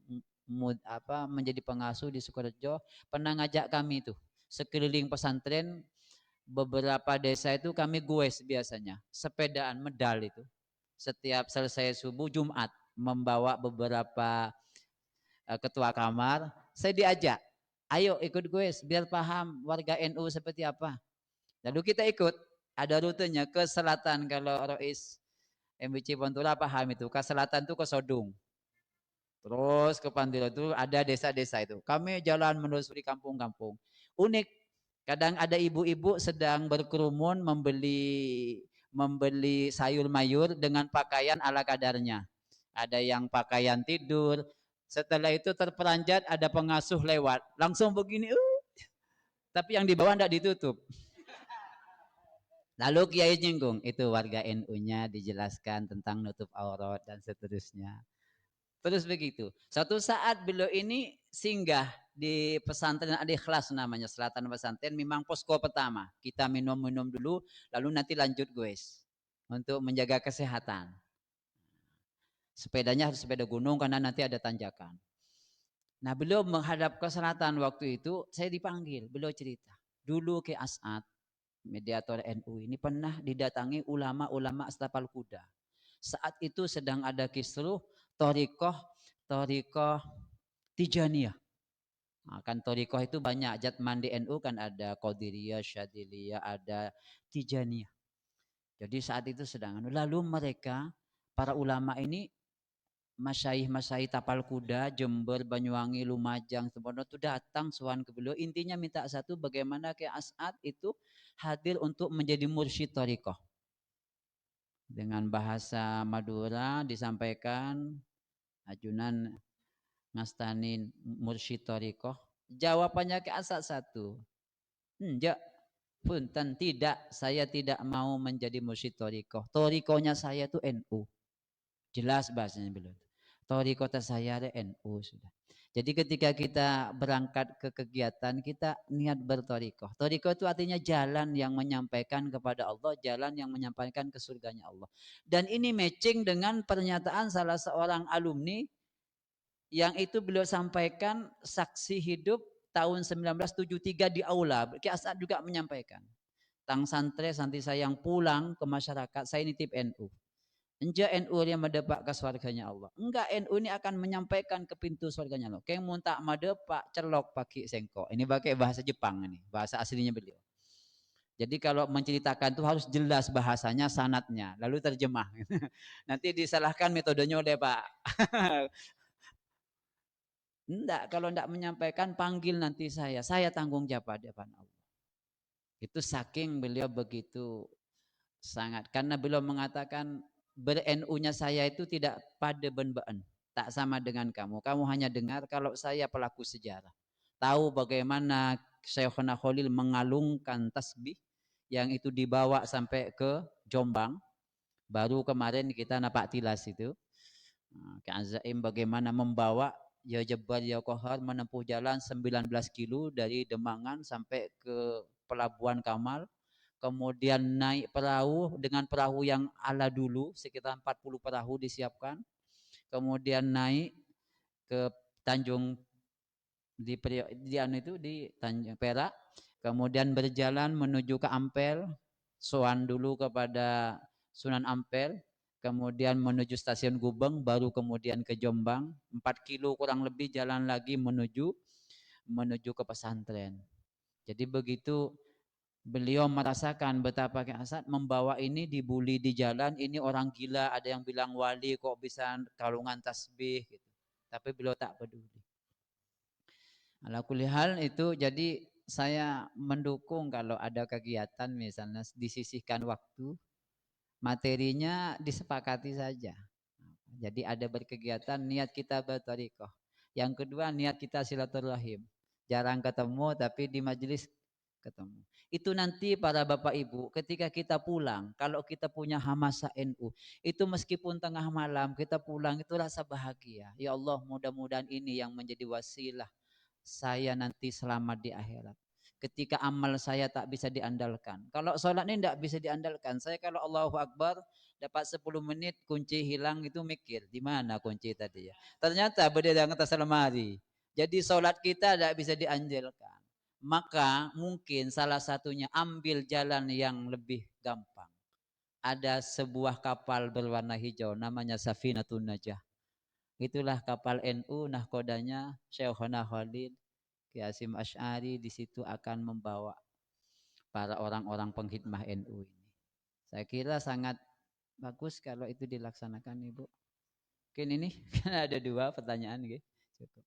menjadi pengasuh di Sukorejo, pernah ngajak kami itu sekeliling pesantren. Beberapa desa itu kami goes biasanya, sepedaan medal itu. Setiap selesai subuh Jumat membawa beberapa ketua kamar, saya diajak, ayo ikut goes biar paham warga NU seperti apa. Lalu kita ikut, ada rutenya ke selatan kalau Rois MBC Pontura paham itu, ke selatan itu ke Sodung. Terus ke Pandiro itu ada desa-desa itu. Kami jalan menelusuri kampung-kampung. Unik. Kadang ada ibu-ibu sedang berkerumun membeli sayur mayur dengan pakaian ala kadarnya. Ada yang pakaian tidur. Setelah itu terperanjat ada pengasuh lewat. Langsung begini. Tapi yang di bawah tidak ditutup. Lalu Kiai nyinggung. Itu warga NU-nya dijelaskan tentang nutup aurat dan seterusnya. Terus begitu. Suatu saat beliau ini singgah di pesantren Al-Ikhlas namanya, selatan pesantren, memang posko pertama. Kita minum-minum dulu, lalu nanti lanjut guys untuk menjaga kesehatan. Sepedanya harus sepeda gunung karena nanti ada tanjakan. Nah beliau menghadap ke selatan waktu itu, saya dipanggil, beliau cerita. Dulu ke As'ad, mediator NU ini pernah didatangi ulama-ulama Astapal Kuda. Saat itu sedang ada kisruh Thariqah Tijaniyah. Nah, kan Thariqah itu banyak. Jatman di NU kan ada Qadiriyah, Syadiliyah, ada Tijaniyah. Jadi saat itu sedang. Lalu mereka, para ulama ini, masyaih tapal kuda, Jember, Banyuwangi, Lumajang, Sembrono itu datang sowan ke beliau. Intinya minta satu, bagaimana ke As'ad itu hadir untuk menjadi mursyid Thariqah. Dengan bahasa Madura disampaikan, ajunan ngastanin mursyid thariqah. Jawabannya ke As'ad satu. Enggak, punten tidak, saya tidak mau menjadi mursyid thariqah. Thariqahnya saya itu NU. Jelas bahasanya beliau. Thariqah saya ada NU sudah. Jadi ketika kita berangkat ke kegiatan, kita niat berthariqah. Thariqah itu artinya jalan yang menyampaikan kepada Allah, jalan yang menyampaikan ke surganya Allah. Dan ini matching dengan pernyataan salah seorang alumni yang itu beliau sampaikan saksi hidup tahun 1973 di aula. Ki As'ad juga menyampaikan. Tang santre santi saya yang pulang ke masyarakat, saya nitip NU. Enja NU yang mendepak ke surganya Allah. Enggak, NU ini akan menyampaikan ke pintu surganya Allah. Keng muntak madepak celok pakai sengkok. Ini pakai bahasa Jepang ini, bahasa aslinya beliau. Jadi kalau menceritakan itu harus jelas bahasanya, sanatnya, lalu terjemah. Nanti disalahkan metodenya oleh Pak. Enggak, kalau enggak menyampaikan panggil nanti saya tanggung jawab di depan Allah. Itu saking beliau begitu sangat, karena beliau mengatakan ber-NU-nya saya itu tidak pada benbaan, tak sama dengan kamu. Kamu hanya dengar, kalau saya pelaku sejarah. Tahu bagaimana Syekhuna Khalil mengalungkan tasbih yang itu dibawa sampai ke Jombang. Baru kemarin kita napak tilas itu. Azaim bagaimana membawa ya Jabbar ya Qahar menempuh jalan 19 kilo dari Demangan sampai ke Pelabuhan Kamal. Kemudian naik perahu dengan perahu yang ala dulu, sekitar 40 perahu disiapkan. Kemudian naik ke Tanjung di Tanjung Perak. Kemudian berjalan menuju ke Ampel, sowan dulu kepada Sunan Ampel, kemudian menuju stasiun Gubeng, baru kemudian ke Jombang, 4 kilo kurang lebih jalan lagi menuju ke pesantren. Jadi begitu beliau merasakan betapa Ki Asad membawa ini, dibully di jalan, ini orang gila, ada yang bilang wali kok bisa kalungan tasbih gitu. Tapi beliau tak peduli. Ala kulli hal itu, jadi saya mendukung kalau ada kegiatan misalnya disisihkan waktu, materinya disepakati saja. Jadi ada berkegiatan, niat kita berthariqah. Yang kedua, niat kita silaturahim. Jarang ketemu tapi di majelis ketemu. Itu nanti para bapak ibu ketika kita pulang, kalau kita punya hamasa NU, itu meskipun tengah malam kita pulang itu rasa bahagia. Ya Allah, mudah-mudahan ini yang menjadi wasilah saya nanti selamat di akhirat. Ketika amal saya tak bisa diandalkan. Kalau sholat ini tidak bisa diandalkan. Saya kalau Allahu Akbar dapat 10 menit kunci hilang itu mikir di mana kunci tadi ya. Ternyata berdiri di atas lemari. Jadi sholat kita tidak bisa diandalkan. Maka mungkin salah satunya ambil jalan yang lebih gampang. Ada sebuah kapal berwarna hijau namanya Safinatun Najah. Itulah kapal NU, nahkodanya Syekhona Khalid Ki Hasyim Asy'ari di situ akan membawa para orang-orang penghidmah NU ini. Saya kira sangat bagus kalau itu dilaksanakan Ibu. Mungkin ini kan ada 2 pertanyaan gitu. Cukup.